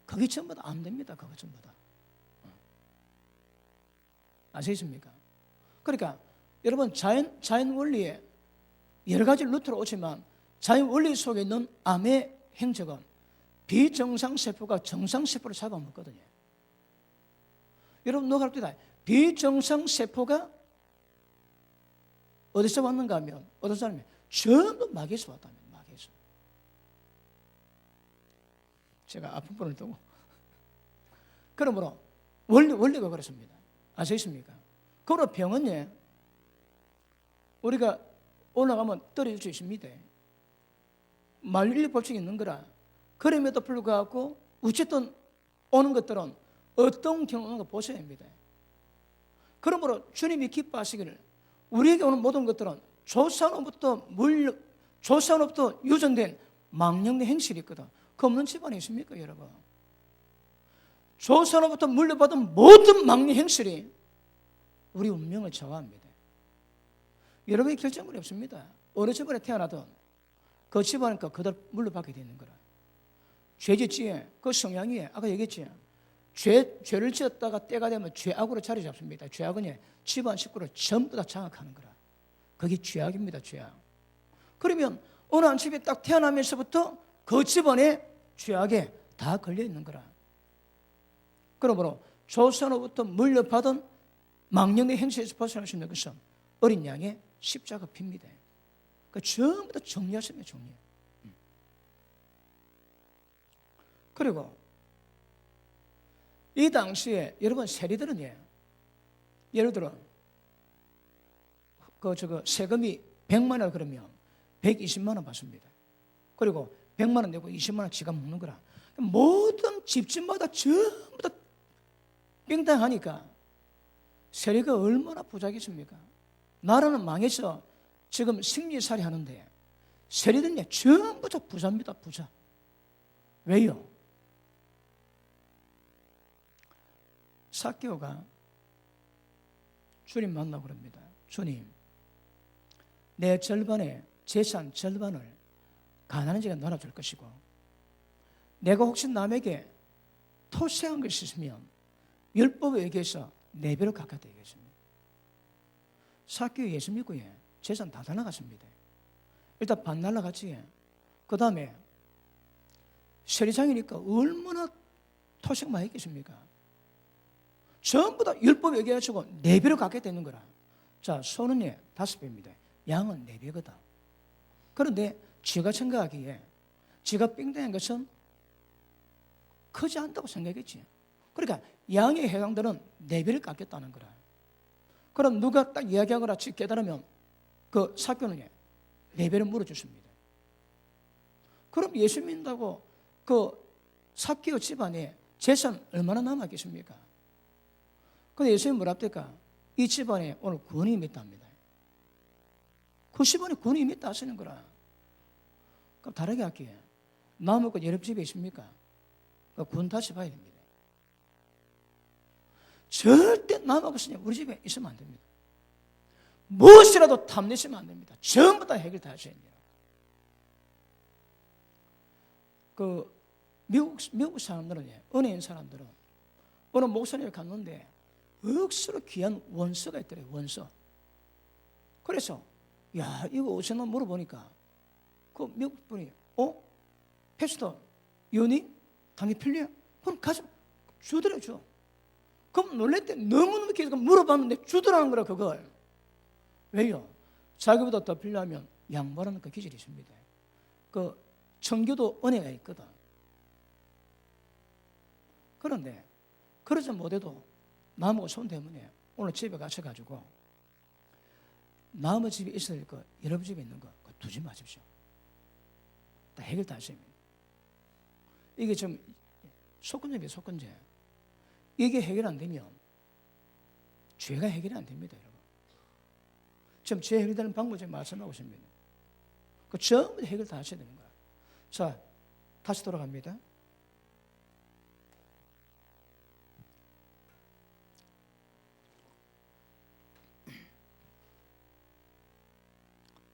그게 전부 다 안 됩니다, 그거 전부 다. 아시겠습니까? 그러니까 여러분 자연 원리에 여러 가지 루트로 오지만 자연 원리 속에 있는 암의 행적은 비정상세포가 정상세포를 잡아먹거든요. 여러분, 누가 합니다. 비정상세포가 어디서 왔는가 하면, 어떤 사람이 전부 마귀에서 왔다면, 마귀에서. 제가 아픈 분을 두고. 그러므로, 원리가 그렇습니다. 아시겠습니까? 그러므로 병은 우리가 올라가면 떨어질 수 있습니다. 만리 법칙이 있는 거라. 그럼에도 불구하고 어쨌든 오는 것들은 어떤 경우가 보셔야 합니다. 그러므로 주님이 기뻐하시기를 우리에게 오는 모든 것들은 조상으로부터 유전된 망령의 행실이 있거든. 그 없는 집안이 있습니까, 여러분? 조상으로부터 물려받은 모든 망령 행실이 우리 운명을 좌우합니다. 여러분의 결정권이 없습니다. 어느 집안에 태어나든 그 집안이니까 그대로 물려받게 되는 거라. 죄짓지에 그 성향이 아까 얘기했지. 죄를 지었다가 때가 되면 죄악으로 자리 잡습니다. 죄악은 집안 식구를 전부 다 장악하는 거라. 그게 죄악입니다, 죄악. 그러면 어느 한 집에 딱 태어나면서부터 그 집안에 죄악에 다 걸려 있는 거라. 그러므로 조상으로부터 물려받은 망령의 행실에서 벗어날 수 있는 것은 어린 양의 십자가 핍니다. 그 전부 다 정리하십니다, 정리. 그리고 이 당시에 여러분 세리들은 예를 들어 세금이 100만 원 그러면 120만 원 받습니다. 그리고 100만 원 내고 20만 원 지가 먹는 거라. 모든 집집마다 전부 다 빙당하니까 세리가 얼마나 부자겠습니까? 나라는 망해서 지금 승리살이 하는데 세리들은 전부 다 부자입니다, 부자. 왜요? 삭개오가 주님 만나고 그럽니다. 주님, 내 재산 절반을 가난한 자에게 나눠줄 것이고 내가 혹시 남에게 토세한 것이 있으면 율법에 의해서 4배로 갚겠다 얘기했습니다. 삭개오 예수 믿고 재산 다 날라갔습니다. 일단 반 날라갔지. 그 다음에 세리장이니까 얼마나 토색 많이 했겠습니까? 전부 다 율법에 의해가지고 4배로 갚게 되는 거라. 자, 소는 5배입니다. 양은 4배거든. 그런데 지가 생각하기에 지가 빙당한 것은 크지 않다고 생각했지. 그러니까 양의 해당들은 4배를 깎겠다는 거라. 그럼 누가 딱 이야기하거나 깨달으면 그 삭개오는 4배를 물어줬습니다. 그럼 예수 믿는다고 그 삭개오 집안에 재산 얼마나 남았겠습니까? 근데 예수님이 뭐라 합니까? 이 집안에 오늘 구원이 이미 있답니다. 그 집안에 구원이 이미 있다 하시는 거라. 그럼 다르게 할게요. 남의 것 여러 집에 있습니까? 그 구원 다시 봐야 됩니다. 절대 남의 것은 우리 집에 있으면 안 됩니다. 무엇이라도 탐내시면 안 됩니다. 전부 다 해결 다 하셔야 돼요. 그 미국 사람들은 은혜인 사람들은 어느 목사님을 갔는데 억수로 귀한 원서가 있더래요. 원서. 그래서 야 이거 어디서 물어보니까 그 미국 분이 패스터 요니 담이 필요해? 그럼 가서 주더래 줘. 그럼 놀랬대. 너무너무 계속 물어봤는데 주더라는 거라 그걸. 왜요? 자기보다 더 필요하면 양보하는 그 기질이 있습니다. 그 청교도 은혜가 있거든. 그런데 그러지 못해도 남하고 손 때문에 오늘 집에 가셔가지고 남의 집에 있어야 될 거, 여러분 집에 있는 거 두지 마십시오. 다 해결 다 하셔야 합니다. 이게 좀 속건제입니다. 속건제. 이게 해결 안 되면 죄가 해결이 안 됩니다, 여러분. 지금 죄 해결되는 방법을 제가 말씀하고 있습니다. 그 전부 해결 다 하셔야 되는 거야. 자, 다시 돌아갑니다.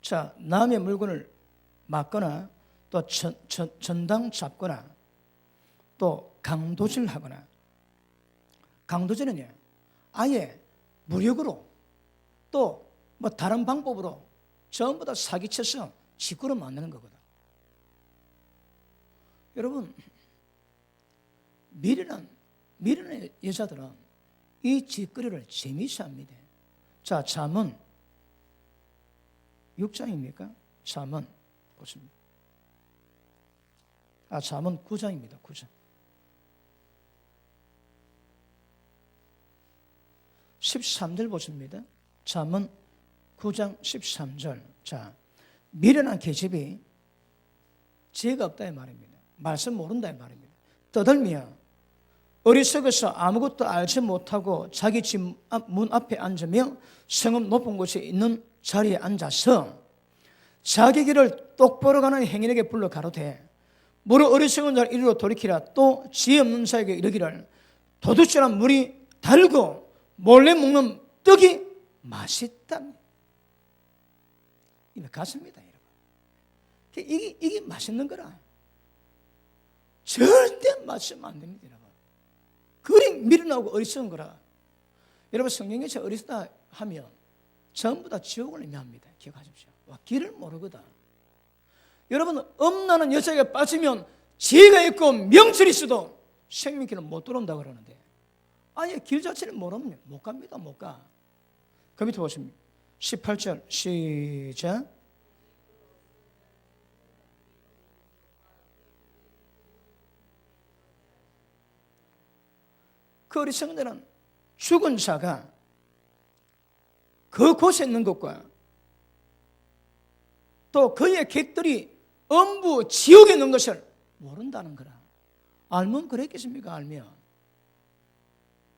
자, 남의 물건을 막거나 또 전당 잡거나 또 강도질하거나, 강도질은 아예 무력으로 또 뭐 다른 방법으로 전부 다 사기쳐서 직구를 만드는 거거든. 여러분, 미련한 여자들은 이 짓거리를 재미있어 합니다. 자, 잠언 6장입니까? 잠언 보십니다. 잠언 9장입니다. 9장. 13절 보십니다. 잠언 9장 13절. 자, 미련한 계집이 지혜가 없다 이 말입니다. 말씀 모른다 이 말입니다. 떠들며 어리석어서 아무것도 알지 못하고 자기 집 문 앞에 앉으며 성읍 높은 곳에 있는 자리에 앉아서 자기 길을 똑바로 가는 행인에게 불러 가로되 무릇 어리석은 자를 이리로 돌이키라. 또 지혜 없는 자에게 이르기를 도둑질한 물이 달고 몰래 먹는 떡이 맛있다. 이게 같습니다, 여러분. 이게 맛있는 거라. 절대 맞으면 안 됩니다, 여러분. 그리 미련하고 어리석은 거라. 여러분, 성경에서 어리석다 하면 전부 다 지옥을 의미합니다. 기억하십시오. 길을 모르거든. 여러분, 엄나는 여자에게 빠지면 지혜가 있고 명철이 있어도 생명길은 못 들어온다 그러는데, 아니, 길 자체를 모르면 못 갑니다. 못 가. 그 밑에 보십니다. 18절 시작. 그 어리석은 자는 죽은 자가 그 곳에 있는 것과 또 그의 객들이 엄부 지옥에 있는 것을 모른다는 거라. 알면 그랬겠습니까? 알면.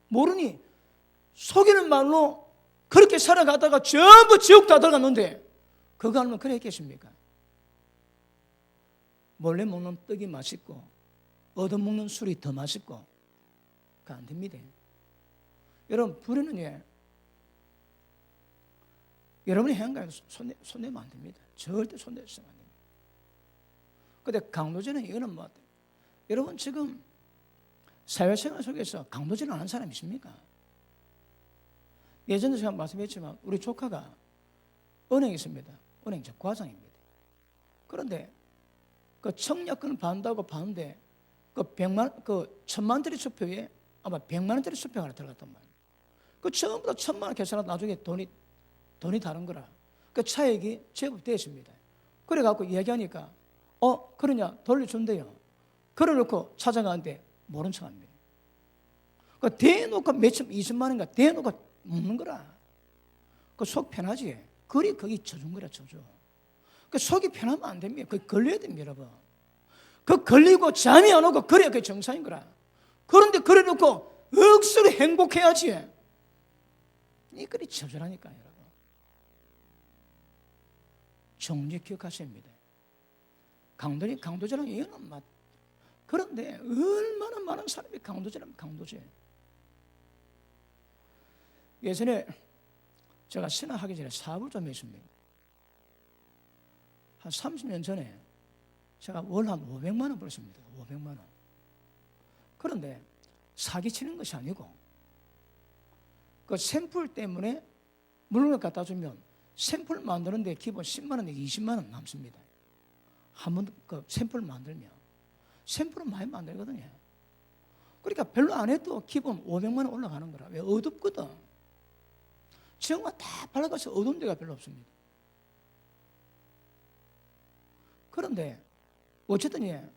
모르니 속이는 말로 그렇게 살아가다가 전부 지옥 다 들어갔는데 그거 알면 그랬겠습니까? 몰래 먹는 떡이 맛있고 얻어먹는 술이 더 맛있고 그거 안 됩니다. 여러분, 불의는 왜? 여러분이 행가에 손대면 안 됩니다. 절대 손대시면 안 됩니다. 그런데 강도질은 이거는 뭐, 여러분 지금 사회생활 속에서 강도질 안 하는 사람이 있습니까? 예전에 제가 말씀했지만 우리 조카가 은행에 있습니다. 은행 과장입니다. 그런데 그 청약권을 받는다고 봤는데 그 1,000만원짜리 수표에 아마 100만원짜리 수표가 하나 들어갔단 말이에요. 그 처음부터 1,000만원 계산하다 나중에 돈이 다른 거라. 그 차액이 제법 되었습니다. 그래갖고 이야기하니까 그러냐 돌려준대요. 그래놓고 찾아가는데 모른 척합니다. 그 대놓고 몇천 20만 원인가 대놓고 먹는 거라. 그 속 편하지. 그리 거기 져준 거라 져줘. 그 속이 편하면 안 됩니다. 그 걸려야 됩니다, 여러분. 그 걸리고 잠이 안 오고 그래야 그게 정상인 거라. 그런데 그래놓고 억수로 행복해야지. 이 그리 져주라니까, 여러분. 정리 기억하셔야 합니다. 강도질은 이거는 맞. 그런데 얼마나 많은 사람이 강도질하면 강도질. 예전에 제가 신학하기 전에 사업을 좀 했습니다. 한 30년 전에 제가 월 한 500만 원 벌었습니다. 500만 원. 그런데 사기치는 것이 아니고 그 샘플 때문에 물건을 갖다 주면 샘플 만드는데 기본 10만 원 내지 20만 원 남습니다. 한 번 그 샘플 만들면 샘플은 많이 만들거든요. 그러니까 별로 안 해도 기본 500만 원 올라가는 거라. 왜? 어둡거든. 정말 다 발라가서 어두운 데가 별로 없습니다. 그런데 어쨌든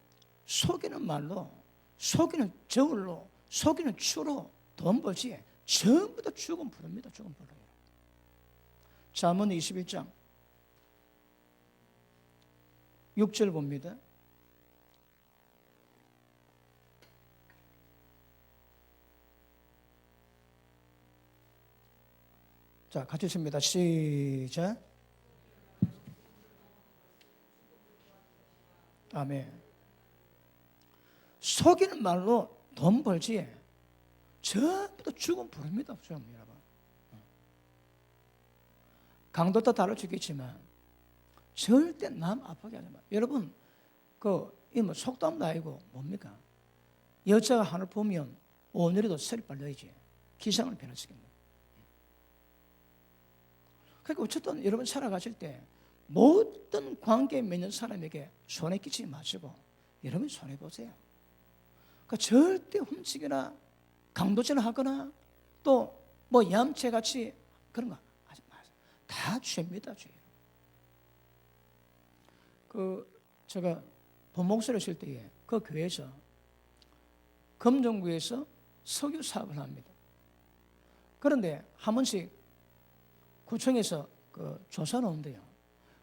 속이는 말로, 속이는 저울로, 속이는 추로 돈 벌지 전부 다 죽은 부릅니다. 죽은 부러요. 잠언 21장 6절 봅니다. 자, 같이 읽습니다. 시작. 아멘. 속이는 말로 돈 벌지 전부 다 죽은 부릅니다. 여러분. 강도도 다를 수 있겠지만 절대 남 아프게 하지 마. 여러분, 뭐 속담도 아니고 뭡니까? 여자가 하늘 보면 오늘에도 새를 발라야지. 기상을 변화시킨다. 그러니까 어쨌든 여러분 살아가실 때 모든 관계에 맺는 사람에게 손해 끼치지 마시고 여러분이 손해보세요. 그 절대 훔치거나 강도질을 하거나 또 뭐 얌체같이 그런 거 하지 마세요. 다 죄입니다, 죄. 제가 본목소리를 쓸 때에 그 교회에서 금정구에서 석유 사업을 합니다. 그런데 한 번씩 구청에서 조사를 온대요.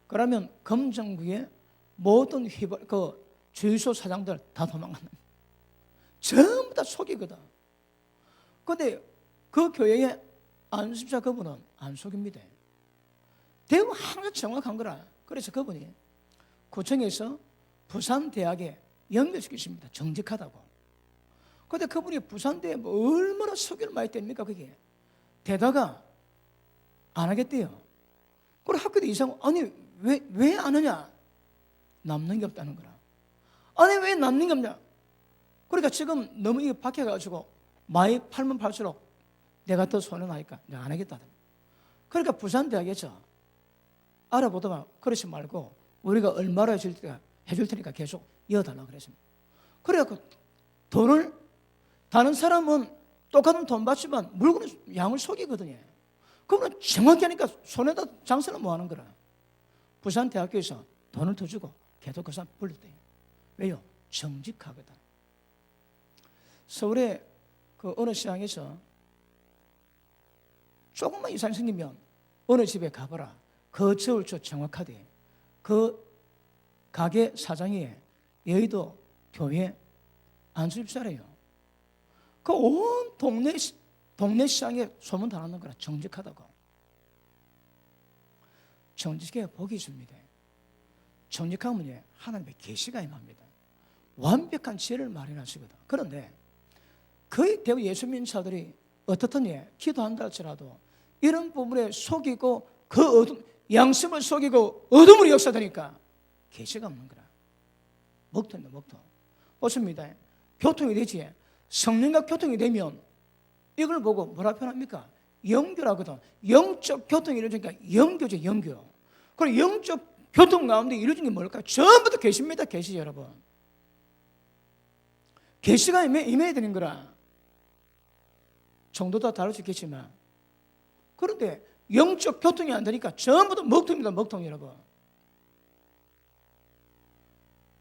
그러면 금정구의 모든 주유소 사장들 다 도망간다. 전부 다 속이거든. 그런데 그 교회의 안수집사 그분은 안 속입니다. 대부분 항상 정확한 거라. 그래서 그분이 구청에서 부산대학에 연결시키십니다. 정직하다고. 그런데 그분이 부산대에 뭐 얼마나 석유를 많이 뗍니까 그게. 대다가 안 하겠대요. 그리고 학교도 이상, 아니 왜 안 하냐? 남는 게 없다는 거라. 아니 왜 남는 게 없냐? 그러니까 지금 너무 이게 박혀가지고 많이 팔면 팔수록 내가 더 손해나니까 내가 안 하겠다. 그러니까 부산대학에서 알아보다가 그러지 말고 우리가 얼마나 해줄 테니까 계속 이어달라고 그랬습니다. 그래갖고 돈을 다른 사람은 똑같은 돈 받지만 물건의 양을 속이거든요. 그러면 정확히 하니까 손에다 장사를 뭐 하는 거라. 부산대학교에서 돈을 더 주고 걔도 그 사람 불렀대요. 왜요? 정직하거든. 서울의 그 어느 시장에서 조금만 이상이 생기면 어느 집에 가봐라. 그 저울조 정확하대. 그 가게 사장이 여의도 교회 안수집사래요. 그 온 동네 시장에 소문 다 나는 거라. 정직하다고. 정직해 복이 있습니다. 정직하면 하나님의 계시가 임합니다. 완벽한 지혜를 마련하시거든. 그런데 거의 대부분 예수 믿는 자들이 어떻든 기도한다 할지라도 이런 부분에 속이고 그 어둠, 양심을 속이고 어둠으로 역사되니까 계시가 없는 거라. 먹통이다, 먹통. 보십니다. 교통이 되지. 성령과 교통이 되면 이걸 보고 뭐라 표현합니까? 영교라거든. 영적 교통이 이루어지니까 영교죠, 영교. 그리고 영적 교통 가운데 이루어진 게 뭘까요? 전부 다 계시입니다, 계시 여러분. 계시가 임해야 되는 거라. 정도도 다를 수 있겠지만. 그런데 영적 교통이 안 되니까 전부 다 먹통입니다, 먹통 여러분.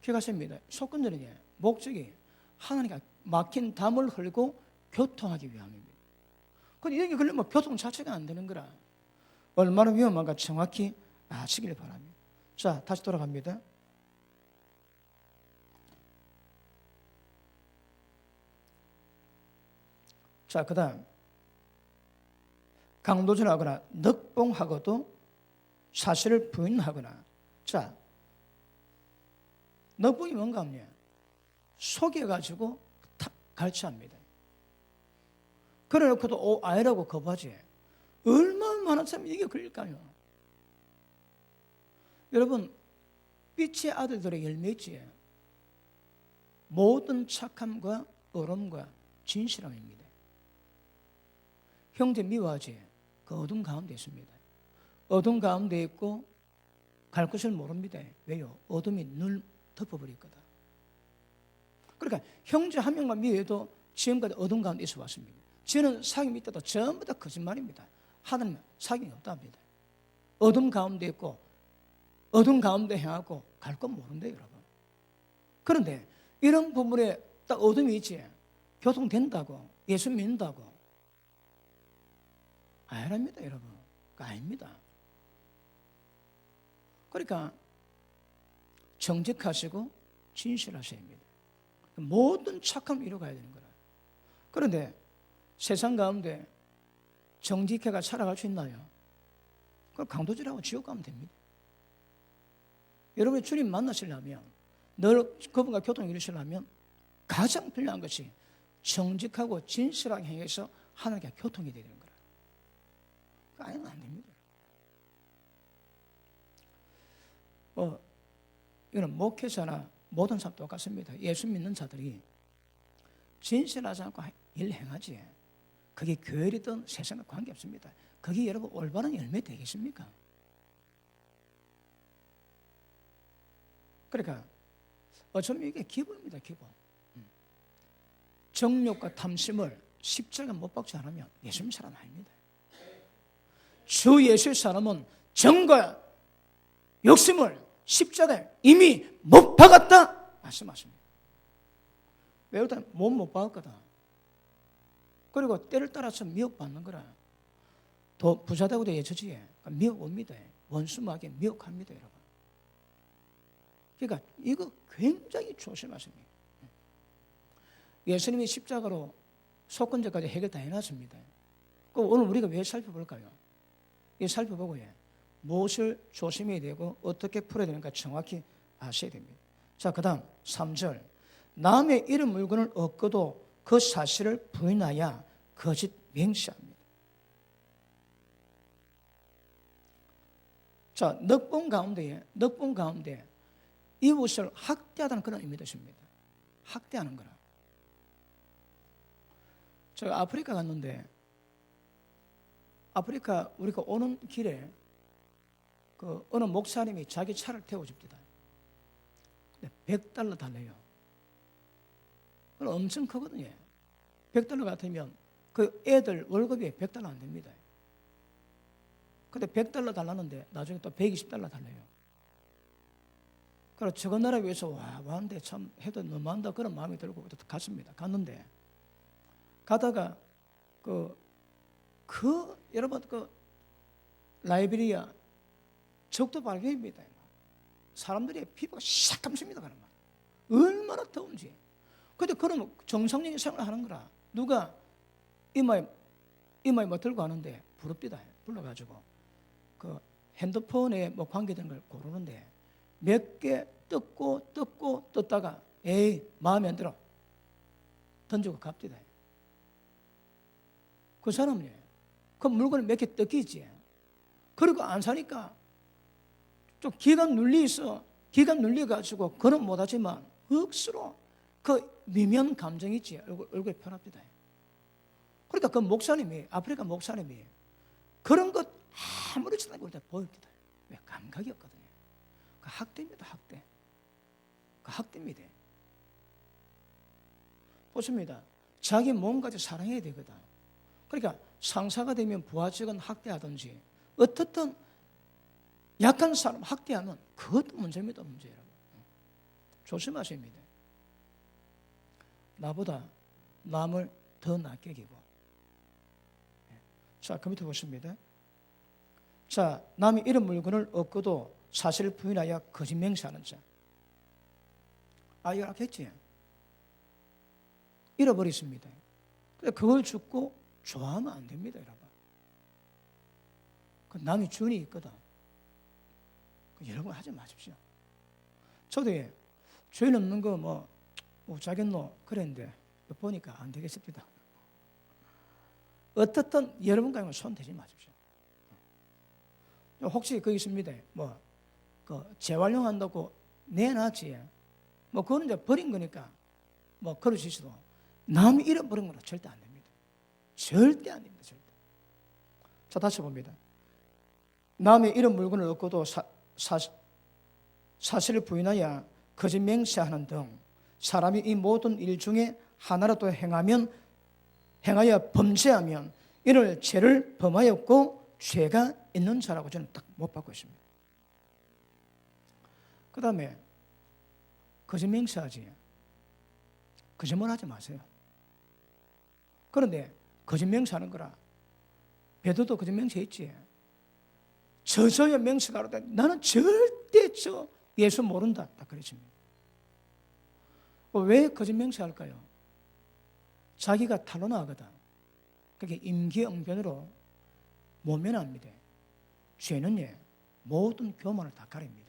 기억하십니다. 속건들은 목적이 하나님과 막힌 담을 흘리고 교통하기 위함입니다. 그런데 여기 걸리면 교통 자체가 안 되는 거라. 얼마나 위험한가 정확히 아시길 바랍니다. 자, 다시 돌아갑니다. 자, 그 다음 강도질하거나 늑봉하고도 사실을 부인하거나. 자, 늑봉이 뭔가 하면 속여가지고 갈취합니다. 그래놓고도 아니라고 거부하지. 얼마나 많은 사람이 이게 걸릴까요? 여러분, 빛의 아들들의 열매 있지. 모든 착함과 어름과 진실함입니다. 형제 미워하지. 그 어둠 가운데 있습니다. 어둠 가운데 있고 갈 곳을 모릅니다. 왜요? 어둠이 눈을 덮어버렸거든. 그러니까 형제 한 명만 미워해도 지금까지 어둠 가운데 있어 왔습니다. 저는 사귐이 있다도 전부 다 거짓말입니다. 하나님은 사귐이 없답니다. 어둠 가운데 있고 어둠 가운데 행하고 갈 건 모른대요, 여러분. 그런데 이런 부분에 딱 어둠이 있지. 교통된다고, 예수 믿는다고. 아니랍니다, 여러분. 아닙니다. 그러니까 정직하시고 진실하셔야 합니다. 모든 착함을 이루어가야 되는 거라. 그런데 세상 가운데 정직해가 살아갈 수 있나요? 그걸 강도질하고 지옥 가면 됩니다. 여러분이 주님 만나시려면, 늘 그분과 교통을 이루시려면 가장 필요한 것이 정직하고 진실하게 행해서 하나님과 교통이 되는 거라. 아니면 안 됩니다. 이거는 목회자나 모든 사람 똑같습니다. 예수 믿는 자들이 진실하지 않고 일 행하지. 그게 교회이든 세상과 관계없습니다. 그게 여러분 올바른 열매 되겠습니까? 그러니까 어쩌면 이게 기본입니다, 기본. 정욕과 탐심을 십자가 못 박지 않으면 예수님 사람 아닙니다. 주 예수의 사람은 정과 욕심을 십자가에 이미 못 박았다 말씀하십니다. 왜 그렇다면 못 박았거든. 그리고 때를 따라서 미혹받는 거라. 더 부자되고도 예처지에 미혹 옵니다. 원수마귀 미혹합니다, 여러분. 그러니까 이거 굉장히 조심하십니다. 예수님이 십자가로 속건제까지 해결 다 해놨습니다. 오늘 우리가 왜 살펴볼까요? 이 살펴보고 무엇을 조심해야 되고 어떻게 풀어야 되는가 정확히 아셔야 됩니다. 자, 그 다음 3절. 남의 잃은 물건을 얻고도 그 사실을 부인하여 거짓 맹세합니다. 자, 넉본 가운데 이웃을 학대하다는 그런 의미도 있습니다. 학대하는 거라. 제가 아프리카 갔는데, 아프리카 우리가 오는 길에 그 어느 목사님이 자기 차를 태워줍니다. $100 달래요. 엄청 크거든요. $100 같으면 그 애들 월급이 $100 안 됩니다. 근데 $100 달라는데 나중에 또 $120 달래요. 그래서 저거 나라 위해서 왔는데 참 해도 너무한다 그런 마음이 들고 갔습니다. 갔는데 가다가 여러분 라이베리아 적도 발견입니다. 사람들이 피부가 시작감습니다. 얼마나 더운지. 근데 그럼 정상적인 생활을 하는 거라. 누가 이마에 뭐 들고 하는데 부릅디다. 불러가지고 그 핸드폰에 뭐 관계된 걸 고르는데 몇 개 떴다가 에이 마음에 안 들어 던지고 갑디다. 그 사람이 그 물건을 몇 개 뜯기지. 그리고 안 사니까 좀 기가 눌려가지고 그는 못하지만 억수로 그 미면 감정이 있지. 얼굴에 편합니다. 그러니까 그 목사님이, 아프리카 목사님이 그런 것 아무리 쳐다볼 때 보입니다. 왜? 감각이 없거든요. 그 학대입니다. 학대. 그 학대입니다. 보십니다. 자기 몸까지 사랑해야 되거든. 그러니까 상사가 되면 부하 직원 학대하든지 어떻든 약한 사람 학대하면 그것도 문제입니다. 문제예요. 조심하셔야 합니다. 나보다 남을 더 낮게 여기고. 자, 그 밑에 보십니다. 자, 남이 잃은 물건을 얻고도 사실을 부인하여 거짓 맹세하는 자. 이거 알겠지? 잃어버렸습니다. 그걸 죽고 좋아하면 안 됩니다, 여러분. 그 남이 준이 있거든. 여러분 하지 마십시오. 저도 죄 없는 거 뭐 자겠노 그랬는데 보니까 안 되겠습니다. 어떻든 여러분과 손 대지 마십시오. 혹시 그 있습니다. 재활용한다고 내놨지. 그거는 이제 버린 거니까 그러시지도 남이 잃어버린 거는 절대 안 됩니다. 절대 안 됩니다. 절대. 자, 다시 봅니다. 남의 잃은 물건을 얻고도 사실을 부인하여 거짓 맹세하는 등 사람이 이 모든 일 중에 하나라도 행하여 범죄하면 이를 죄를 범하였고 죄가 있는 자라고 저는 딱 못 받고 있습니다. 그 다음에 거짓 맹세하지. 거짓말 하지 마세요. 그런데 거짓 맹세하는 거라. 베드로도 거짓 맹세했지. 저저의 맹세가 하다 나는 절대 예수 모른다. 딱 그랬습니다. 왜 거짓 맹세할까요? 자기가 탄로나거든. 그게 임기응변으로 모면합니다. 죄는 모든 교만을 다 가립니다.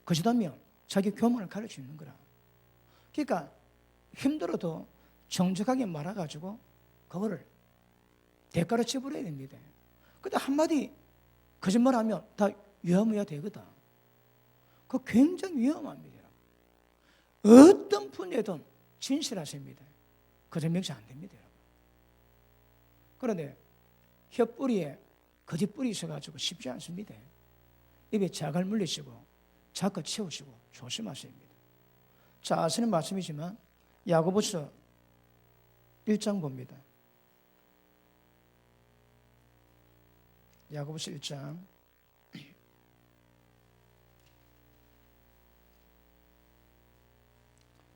거짓하면 자기 교만을 가릴 수 있는 거라. 그러니까 힘들어도 정직하게 말아가지고 그거를 대가로 치불어야 됩니다. 근데 한마디 거짓말하면 다 위험해야 되거든. 그거 굉장히 위험합니다. 어떤 분야든 진실하십니다. 거짓 맹세 안 됩니다. 그런데 혀뿌리에 거짓 뿌리 있어가지고 쉽지 않습니다. 입에 자갈 물리시고 자꾸 채우시고 조심하셔야 합니다. 자, 아시는 말씀이지만 야고보서 1장 봅니다. 야고보서 1장.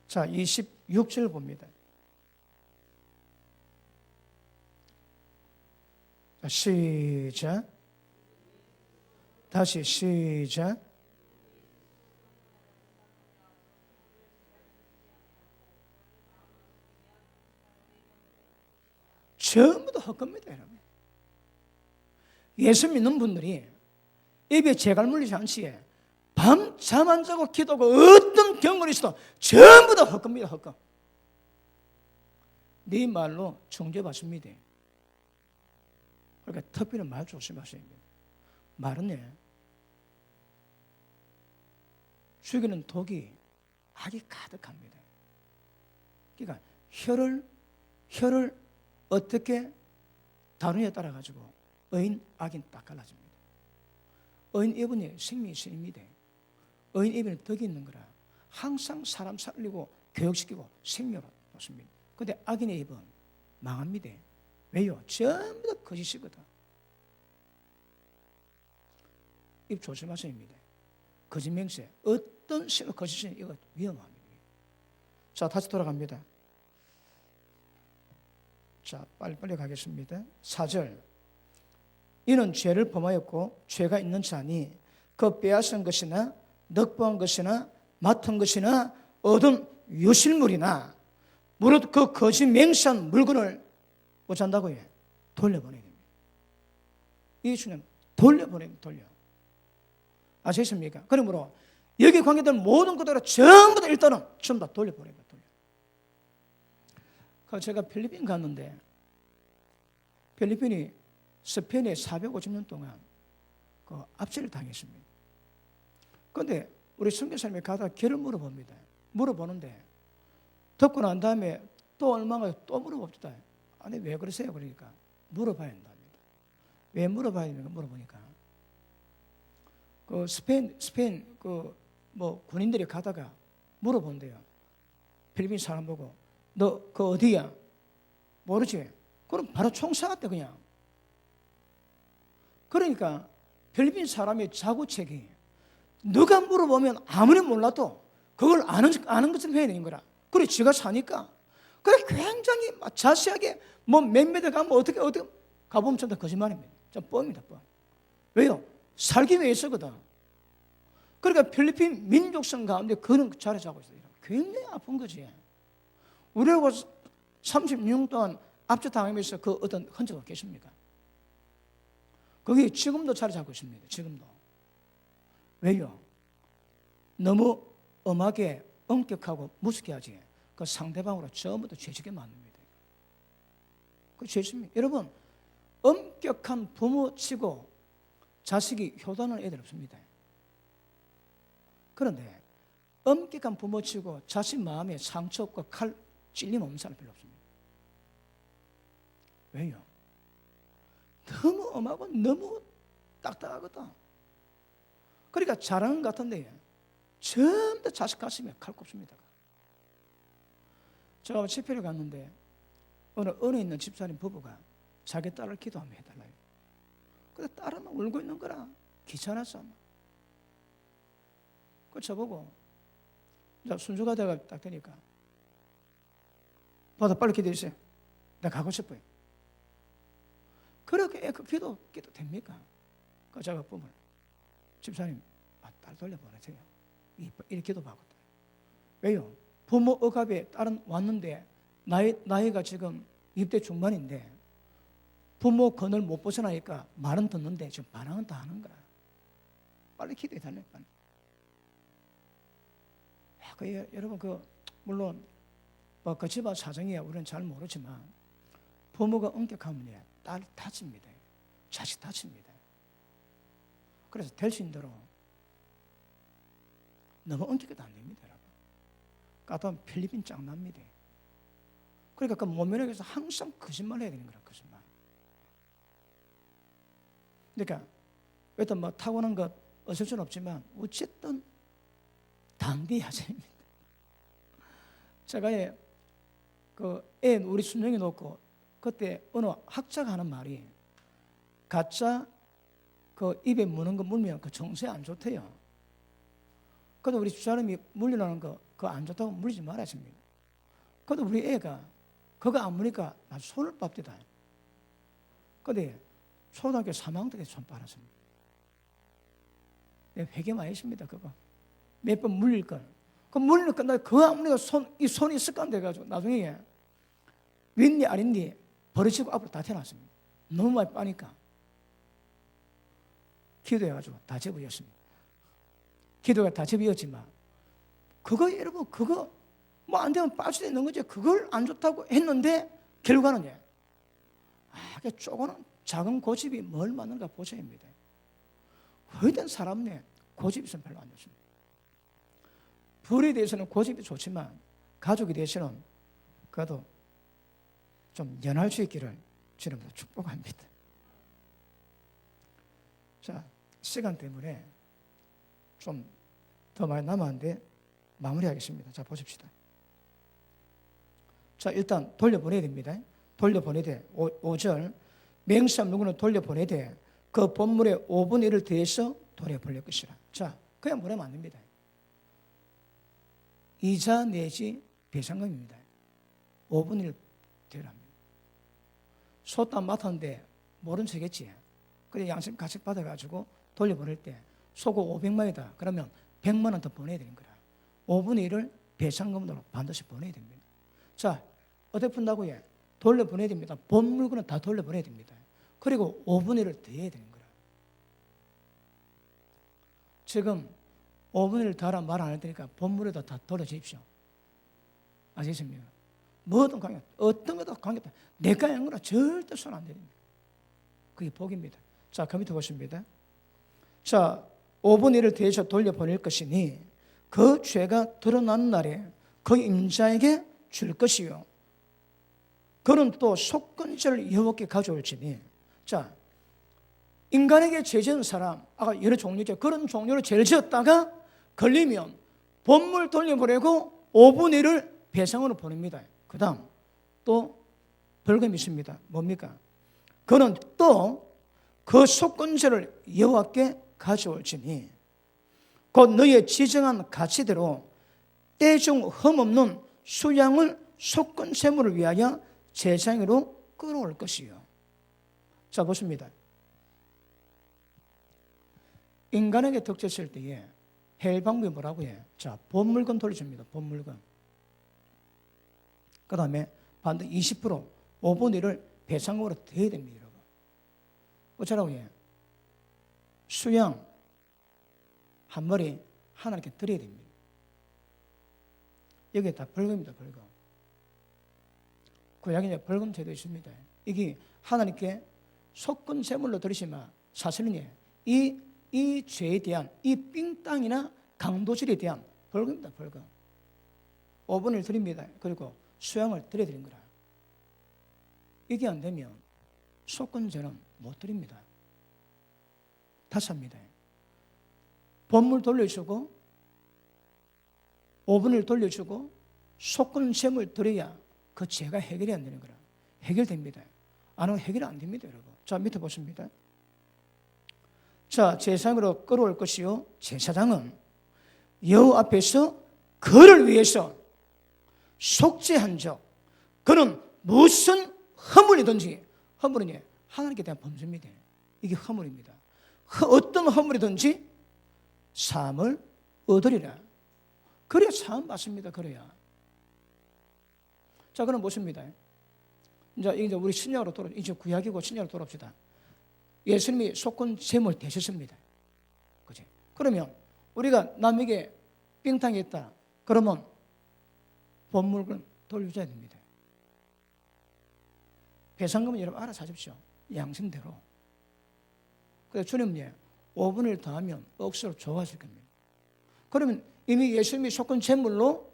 자, 26절 봅니다. 자, 시작. 다시 시작. 전부 다 헛겁니다, 여러분. 예수 믿는 분들이 입에 재갈 물리지 않지, 밤 잠 안 자고 기도하고 어떤 경험이 있어도 전부 다 헛겁니다, 헛겁. 네 말로 정죄받습니다. 그러니까 특별히 말 조심하셔야 됩니다. 말은 죽이는 독이 악이 가득합니다. 그러니까 혀를 어떻게 다루냐에 따라 가지고 의인, 악인 딱 갈라집니다. 의인 입은 생명이 있습니다. 의인 입에는 덕이 있는 거라 항상 사람 살리고 교육시키고 생명을 놓습니다. 그런데 악인의 입은 망합니다. 왜요? 전부 다 거짓이거든. 입 조심하셔야 합니다. 거짓 맹세, 어떤 식으로 거짓이 이거 위험합니다. 자, 다시 돌아갑니다. 자, 빨리빨리 가겠습니다. 4절. 이는 죄를 범하였고 죄가 있는 자니 그 빼앗은 것이나 넉보한 것이나 맡은 것이나 얻은 유실물이나 무릇 그 거짓 맹세한 물건을 어쩐다고요? 돌려보내야 됩니다. 예수는 돌려. 아시겠습니까? 그러므로 여기 관계된 모든 것들을 전부 다 일단은 전부 다 돌려보냅니다. 제가 필리핀 갔는데 필리핀이 스페인에 450년 동안 그 압제를 당했습니다. 그런데 우리 선교사님이 가다가 길을 물어보는데 듣고 난 다음에 또 얼마나 또 물어봅시다. 아니 왜 그러세요? 그러니까 물어봐야 한답니다. 왜 물어봐야 됩니까? 물어보니까 그 스페인 그 뭐 군인들이 가다가 물어본대요. 필리핀 사람 보고 너 그 어디야? 모르지? 그럼 바로 총 쏴갔대 그냥. 그러니까 필리핀 사람의 자구책이 누가 물어보면 아무리 몰라도 그걸 아는 것처럼 해야 되는 거라. 그래 지가 사니까. 그래 굉장히 자세하게 뭐 몇 미터 가면 어떻게 가보면 전부 다 거짓말입니다. 좀 뻥입니다, 뻥. 왜요? 살기 위해서거든. 그러니까 필리핀 민족성 가운데 그런 자리 잡고 있어요. 굉장히 아픈 거지. 우리하고 36년 동안 압제당하면서 그 어떤 흔적이 계십니까? 거기 지금도 자리 잡고 있습니다. 지금도. 왜요? 너무 엄하게 엄격하고 무섭게 하지. 그 상대방으로 전부 다 죄짓게 만듭니다. 그 죄짓입니다. 여러분, 엄격한 부모 치고 자식이 효도하는 애들 없습니다. 그런데 엄격한 부모 치고 자식 마음에 상처 없고 칼 찔림 없는 사람 별로 없습니다. 왜요? 너무 엄하고 너무 딱딱하거든. 그러니까 잘하는 것 같은데 전부 다 자식 가슴에 칼 꼽습니다. 제가 집회를 갔는데 어느 은혜 있는 집사님 부부가 자기 딸을 기도하며 해달라요. 근데 딸은 울고 있는 거라 귀찮았어. 그 저보고 순서가 돼가 딱 되니까 받아 빨리 기도해주세요. 내가 가고 싶어요. 그렇게 그 기도 됩니까? 그 제가 보면 집사님 딸 돌려보내세요. 이렇게 기도받거든. 왜요? 부모 억압에 딸은 왔는데 나이가 지금 20대 중반인데 부모 건을 못 벗어나니까 말은 듣는데 지금 반항은 다 하는 거야. 빨리 기도해달래. 빨리. 여러분 물론 그 집안 사정이야 우리는 잘 모르지만 부모가 엄격하면 딸 다칩니다. 자식 다칩니다. 그래서 될 수 있는 대로 너무 엄격해도 안 됩니다. 여러분. 까다로운 필리핀 짱납니다. 그러니까 그 모면에서 항상 거짓말 해야 되는 거라. 거짓말. 그러니까 어떤 뭐 타고난 것 어쩔 수는 없지만 어쨌든 당대해야 됩니다. 제가 애 우리 순정해 놓고 그때 어느 학자가 하는 말이 가짜 입에 무는 거 물면 정서에 안 좋대요. 그래도 우리 집사람이 물리라는 거 그거 안 좋다고 물리지 말았습니다. 그래도 우리 애가 그거 안 물으니까 아주 손을 빱디다. 근데 초등학교 3학년 때 손 빨았습니다. 회개 많이 했습니다. 그거 몇 번 물릴 걸. 그 물리는 끝나고 그거 안 물리고 이 손이 습관돼가지고 나중에 윗니 아랫니 버리치고 앞으로 다 태어났습니다. 너무 많이 빠니까 기도해가지고 다 접어졌습니다. 기도가 다 접어졌지만 그거 여러분 그거 뭐 안 되면 빠질 수 있는 거죠. 그걸 안 좋다고 했는데 결과는 이게 조그만 작은 고집이 뭘 맞는가 보셔야 합니다. 허위된 사람의 고집이 있으면 별로 안 좋습니다. 부부에 대해서는 고집이 좋지만 가족에 대해서는 그래도 좀 연할 수 있기를 주님으로 축복합니다. 자, 시간 때문에 좀 더 많이 남았는데 마무리하겠습니다. 자, 보십시다. 자, 일단 돌려보내야 됩니다. 돌려보내야 돼. 5절 맹세한 누구는 돌려보내야 돼. 그 본물의 5분의 1을 더해서 돌려보낼 것이라. 자, 그냥 보내면 안 됩니다. 이자 내지 배상금입니다. 5분의 1 되랍니다. 소땀 맡았는데 모른 척했지. 그래 양심 같이 받아가지고 돌려보낼 때 소고 500만이다. 그러면 100만 원 더 보내야 되는 거라. 5분의 1을 배상금으로 반드시 보내야 됩니다. 자, 어떻게 푼다고요? 돌려보내야 됩니다. 본 물건은 다 돌려보내야 됩니다. 그리고 5분의 1을 더해야 되는 거라. 지금 5분의 1 더하라 말 안 했으니까 본물에다 다 돌려주십시오. 아시겠습니까? 뭐든 관계, 어떤 것도 관계없다. 내가 한 거라 절대 손 안 대립니다. 그게 복입니다. 자, 그 밑에 보십니다. 자, 5분의 1을 더해서 돌려보낼 것이니 그 죄가 드러난 날에 그 임자에게 줄 것이요. 그는 또 속건죄를 여호와께 가져올지니. 자, 인간에게 죄 지은 사람, 아까 여러 종류죠. 그런 종류로 죄를 지었다가 걸리면 본물 돌려보내고 5분의 1을 배상으로 보냅니다. 그 다음 또 벌금이 있습니다. 뭡니까? 그는 또 그 속건죄를 여호와께 가져올지니 곧 너희의 지정한 가치대로 때 중 흠없는 수양을 속건제물을 위하여 제사장으로 끌어올 것이요. 자, 보십니다. 인간에게 덕졌을 때에 해일 방법이 뭐라고 해? 자, 본 물건 돌려줍니다. 본 물건. 그 다음에 반드시 20% 5분의 1을 배상금으로 더해야 됩니다. 여러분. 어쩌라고 해? 수양 한 마리 하나님께 드려야 됩니다. 여기에 다 벌금입니다. 벌금. 구약에 벌금 제도 있습니다. 이게 하나님께 속건 제물로 드리시면 사실은 이 죄에 대한 이 삥땅이나 강도질에 대한 벌금입니다. 벌금. 5분의 1 드립니다. 그리고 수양을 드려야 되는 거라. 이게 안 되면 속건죄는 못 드립니다. 다시 합니다. 본물 돌려주고 5분의 1 돌려주고 속건죄물 드려야 그 죄가 해결이 안 되는 거라. 해결됩니다. 안 하면 해결이 안 됩니다. 여러분. 자, 밑에 보십니다. 자, 제사장으로 끌어올 것이요. 제사장은 여호와 앞에서 그를 위해서 속죄한 적, 그는 무슨 허물이든지, 허물은 하나님께 대한 범죄입니다. 이게 허물입니다. 어떤 허물이든지 사함을 얻으리라. 그래야 사함 받습니다. 그래야. 자, 그럼 보십니다. 이제 우리 신약으로 돌아, 이제 구약이고 신약으로 돌아옵시다. 예수님이 속건 제물 되셨습니다. 그지? 그러면 우리가 남에게 빙탕이 있다. 그러면 본물은 돌려줘야 됩니다. 배상금은 여러분 알아서 하십시오. 양심대로. 그래서 주님이 5분의 1 더하면 억수로 좋아하실 겁니다. 그러면 이미 예수님이 속건 제물로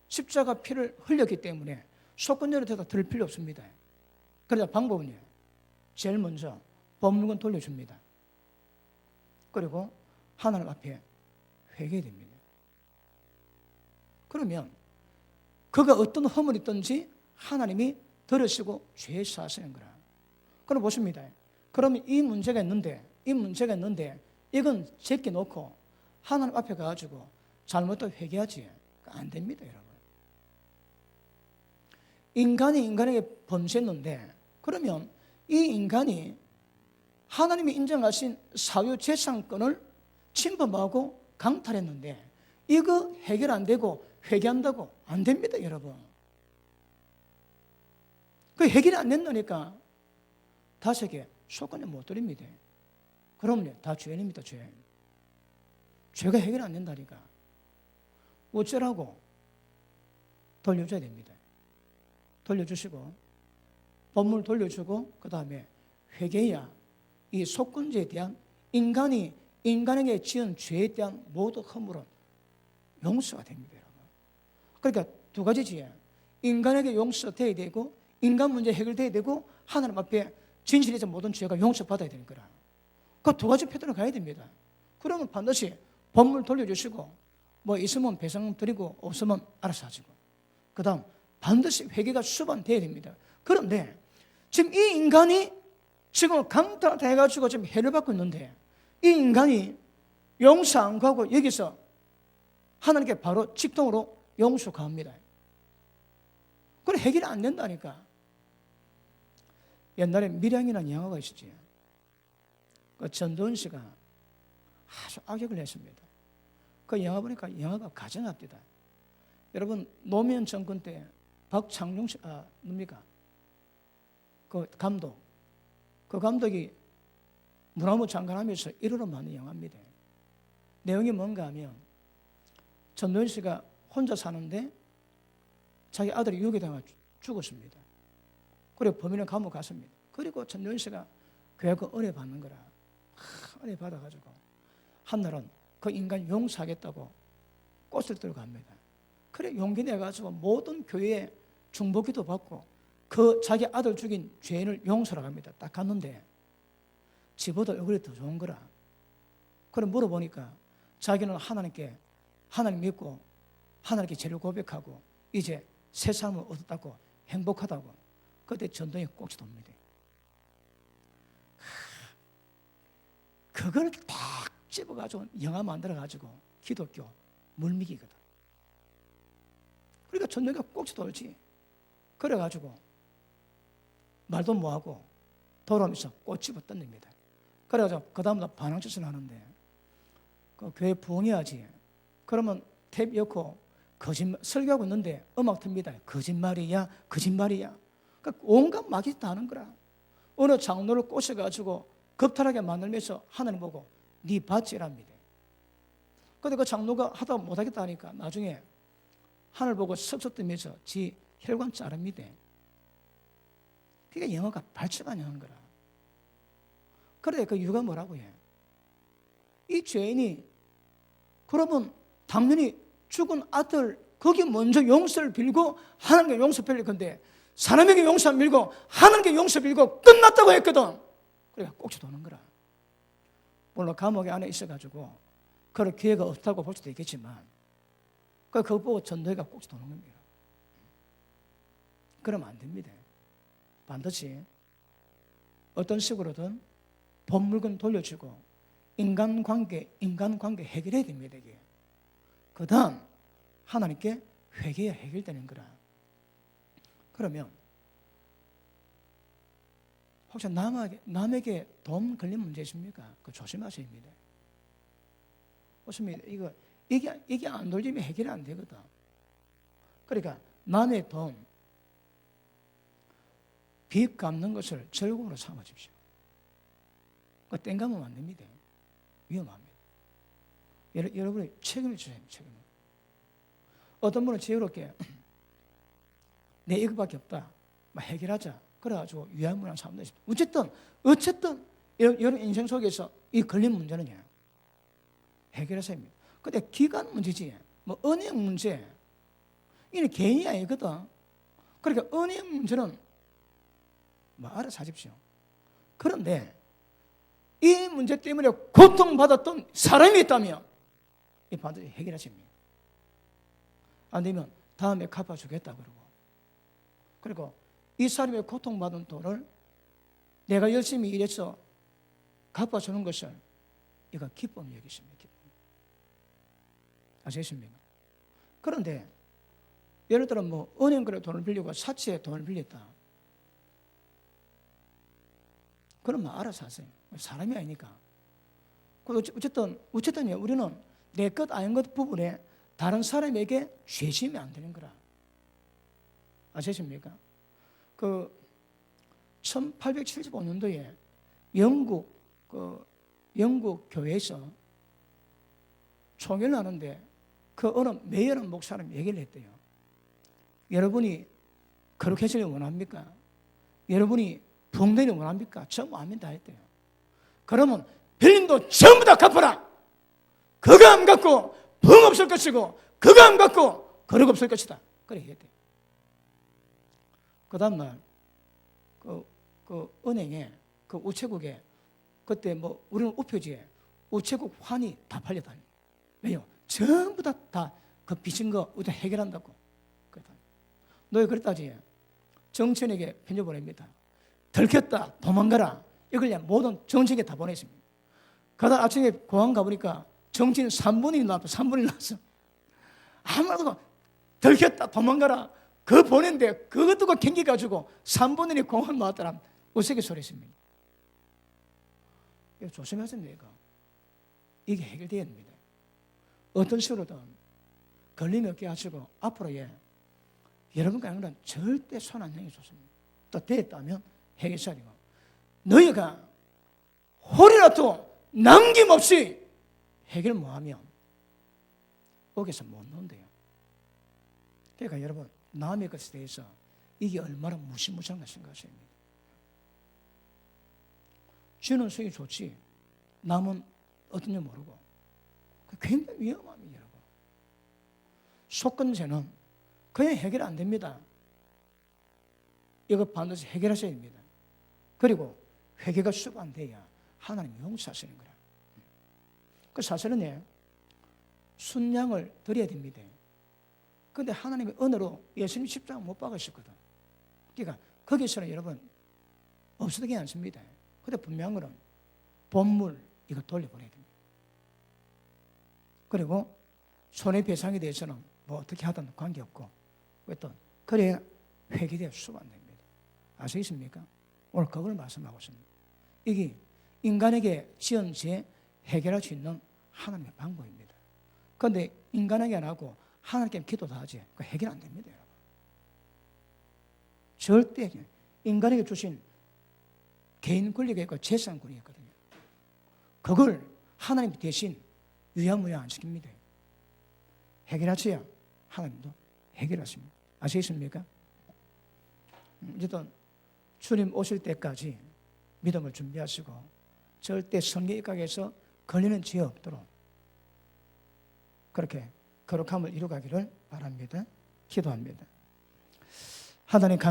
십자가 피를 흘렸기 때문에 속건제로 돼도 들 필요 없습니다. 그래서 방법은요. 제일 먼저 본물건 돌려줍니다. 그리고 하나님 앞에 회개됩니다. 그러면 그가 어떤 허물이 있든지 하나님이 들으시고 죄 사하시는 거라. 그럼 보십니다. 그러면 이 문제가 있는데 이건 제껴놓고 하나님 앞에 가가지고 잘못도 회개하지 안 됩니다, 여러분. 인간이 인간에게 범죄했는데 그러면 이 인간이 하나님이 인정하신 사유재산권을 침범하고 강탈했는데 이거 해결 안 되고 회개한다고 안 됩니다, 여러분. 그 해결이 안 된다니까 다시게 소권을 못 드립니다. 그러면 다 죄인입니다, 죄. 죄가 해결이 안 된다니까. 어쩌라고? 돌려줘야 됩니다. 돌려주시고 법물 돌려주고 그 다음에 회개야 이 속건죄에 대한 인간에게 지은 죄에 대한 모든 허물은 용서가 됩니다, 여러분. 그러니까 두 가지지. 인간에게 용서돼야 되고 인간 문제 해결돼야 되고 하나님 앞에 진실에서 모든 죄가 용서받아야 되는 거라. 그 두 가지 패턴을 가야 됩니다. 그러면 반드시 법물 돌려주시고 뭐 있으면 배상 드리고 없으면 알아서 하시고 그 다음 반드시 회개가 수반돼야 됩니다. 그런데 지금 이 인간이 지금 강탈해가지고 지금 해를 받고 있는데 이 인간이 용서 안 구하고 여기서 하나님께 바로 직통으로 용서 구합니다. 그래 해결이 안 된다니까. 옛날에 밀양이라는 영화가 있었지. 그 전도연 씨가 아주 악역을 했습니다. 그 영화 보니까 영화가 가정합디다. 여러분 노무현 정권 때 박창룡 씨, 뭡니까? 그 감독. 그 감독이 문화부 장관 하면서 1호로 만든 영화입니다. 내용이 뭔가 하면 전도연 씨가 혼자 사는데 자기 아들이 유괴당해 죽었습니다. 그리고 범인은 감옥 갔습니다. 그리고 전도연 씨가 교회 그 은혜 받는 거라. 은혜 받아가지고 한날은 그 인간 용서하겠다고 꽃을 들고 갑니다. 그래 용기 내가지고 모든 교회에 중보기도 받고 그 자기 아들 죽인 죄인을 용서하러 갑니다. 딱 갔는데 집보다 얼굴이 더 좋은 거라. 그래 물어보니까 자기는 하나님 믿고 하나님께 죄를 고백하고 이제 새 삶을 얻었다고 행복하다고. 그때 전도연이 꼭지 돕니다. 그걸 딱 집어가지고 영화 만들어가지고 기독교 물미기거든. 그러니까 전도연이가 꼭지 돌지. 그래가지고 말도 못하고 돌아오면서 꽃 집어 던집니다. 그래가지고 그 다음날 반항짓을 하는데 그 교회 부흥해야지. 그러면 탭 엮고 거짓말 설교하고 있는데 음악 틉니다. 거짓말이야. 그러니까 온갖 막이 다 하는 거라. 어느 장로를 꼬셔가지고 겁탈하게 만들면서 하나님 보고 네 밭이랍니다. 그런데 그 장로가 하다 못하겠다 하니까 나중에 하늘 보고 섭섭 뜨면서 지 혈관 자릅니다. 그게 영어가 발전한 영어인 거라. 그런데 그 이유가 뭐라고 해? 이 죄인이 그러면 당연히 죽은 아들 거기 먼저 용서를 빌고 하나님께 용서 빌릴 건데 사람에게 용서 안 빌고 하나님께 용서 빌고 끝났다고 했거든. 그러니까 꼭지 도는 거라. 물론 감옥에 안에 있어가지고 그럴 기회가 없다고 볼 수도 있겠지만 그거 보고 전도회가 꼭지 도는 겁니다. 그러면 안 됩니다. 반드시 어떤 식으로든 본 물건 돌려주고 인간관계 해결해야 됩니다. 이게. 그 다음 하나님께 회개해야 해결되는 거라. 그러면 혹시 남에게 돈 걸린 문제 있습니까? 그거 조심하셔야 합니다. 보십니다. 이게 안 돌리면 해결이 안 되거든. 그러니까 남의 돈 빚 갚는 것을 즐거움으로 삼으십시오. 그거 땡가면 안 됩니다. 위험합니다. 여러분이 책임을 주세요. 책임을. 어떤 분은 지혜롭게 내 이것밖에 없다. 해결하자. 그래가지고 위안부란 사람도 있습니다. 어쨌든 여러분 인생 속에서 이 걸린 문제는 해결해서 합니다. 근데 기간 문제지, 뭐 은행 문제, 이게 개인이 아니거든. 그러니까 은행 문제는 뭐 알아서 하십시오. 그런데 이 문제 때문에 고통받았던 사람이 있다면 이 반드시 해결하십니다. 안 되면 다음에 갚아주겠다 그러고 그리고 이 사람의 고통받은 돈을 내가 열심히 일해서 갚아주는 것을 이거 기쁨 여기십니다. 기쁨. 아시겠습니까? 그런데 예를 들어 뭐 은행거래 돈을 빌리고 사치에 돈을 빌렸다. 그러면 알아서 하세요. 사람이 아니니까. 어쨌든 우리는 내 것 아닌 것 부분에 다른 사람에게 죄지면 안 되는 거라. 아시겠습니까? 그 1875년도에 영국 교회에서 총회를 하는데 그 어느 메이어라는 목사님 얘기를 했대요. 여러분이 거룩해지길 원합니까? 여러분이 부흥되길 원합니까? 전부 아멘다 했대요. 그러면 빌린 돈 전부 다 갚아라. 그거 안 갚고 부흥 없을 것이고 그거 안 갚고 거룩 없을 것이다. 그래 얘기했대요. 그 다음날 그 은행에 그 우체국에 그때 뭐 우리는 우표지에 우체국 환이 다 팔려다니. 왜요? 전부 다 그 빚진 거 우리가 해결한다고. 너희 그랬다지. 정치인에게 편지 보냅니다. 들켰다 도망가라. 이걸 그냥 모든 정치인에게 다 보냈습니다. 그러다 아침에 공항 가보니까 정치인 3분이 나왔어. 3분이 나왔어. 아무도 들켰다 도망가라. 그거 보냈는데 그것도 경기가지고 3분이 공항 나왔더라. 우스갯소리했습니다. 이거 조심하세요. 이게 해결돼야 됩니다. 어떤 식으로든 걸림 없게 하시고 앞으로 여러분과 양은 절대 손 안 내기 좋습니다. 또 됐다면 해결해야 되고 너희가 홀이라도 남김없이 해결 못하면 거기서 못 논대요. 그러니까 여러분 남의 것에 대해서 이게 얼마나 무시무시한가 생각하셔야 합니다. 주는 속이 좋지 남은 어떤지 모르고 굉장히 위험합니다. 여러분. 속건제는 그냥 해결 안 됩니다. 이거 반드시 해결하셔야 됩니다. 그리고 회개가 수반돼야 하나님이 용서하시는 거라. 그 사실은 순양을 드려야 됩니다. 그런데 하나님의 은혜로 예수님 십자가 못 박으셨거든. 그러니까 거기서는 여러분 없어지지 않습니다. 근데 분명한 거는 본물 이거 돌려보내야 됩니다. 그리고 손해배상에 대해서는 뭐 어떻게 하든 관계없고 또 그래야 회개되어 수반됩니다. 아시겠습니까? 오늘 그걸 말씀하고 있습니다. 이게 인간에게 지은 죄 해결할 수 있는 하나님의 방법입니다. 그런데 인간에게 안 하고 하나님께 기도도 하지 그 해결 안 됩니다. 여러분. 절대 인간에게 주신 개인 권리가 있고 재산 권리가 있거든요. 그걸 하나님 대신 유야무야 안 시킵니다. 해결하셔야 하나님도 해결하십니다. 아시겠습니까? 어쨌든 주님 오실 때까지 믿음을 준비하시고 절대 성경 입각에서 걸리는 죄 없도록 그렇게 거룩함을 이루가기를 바랍니다. 기도합니다. 하나님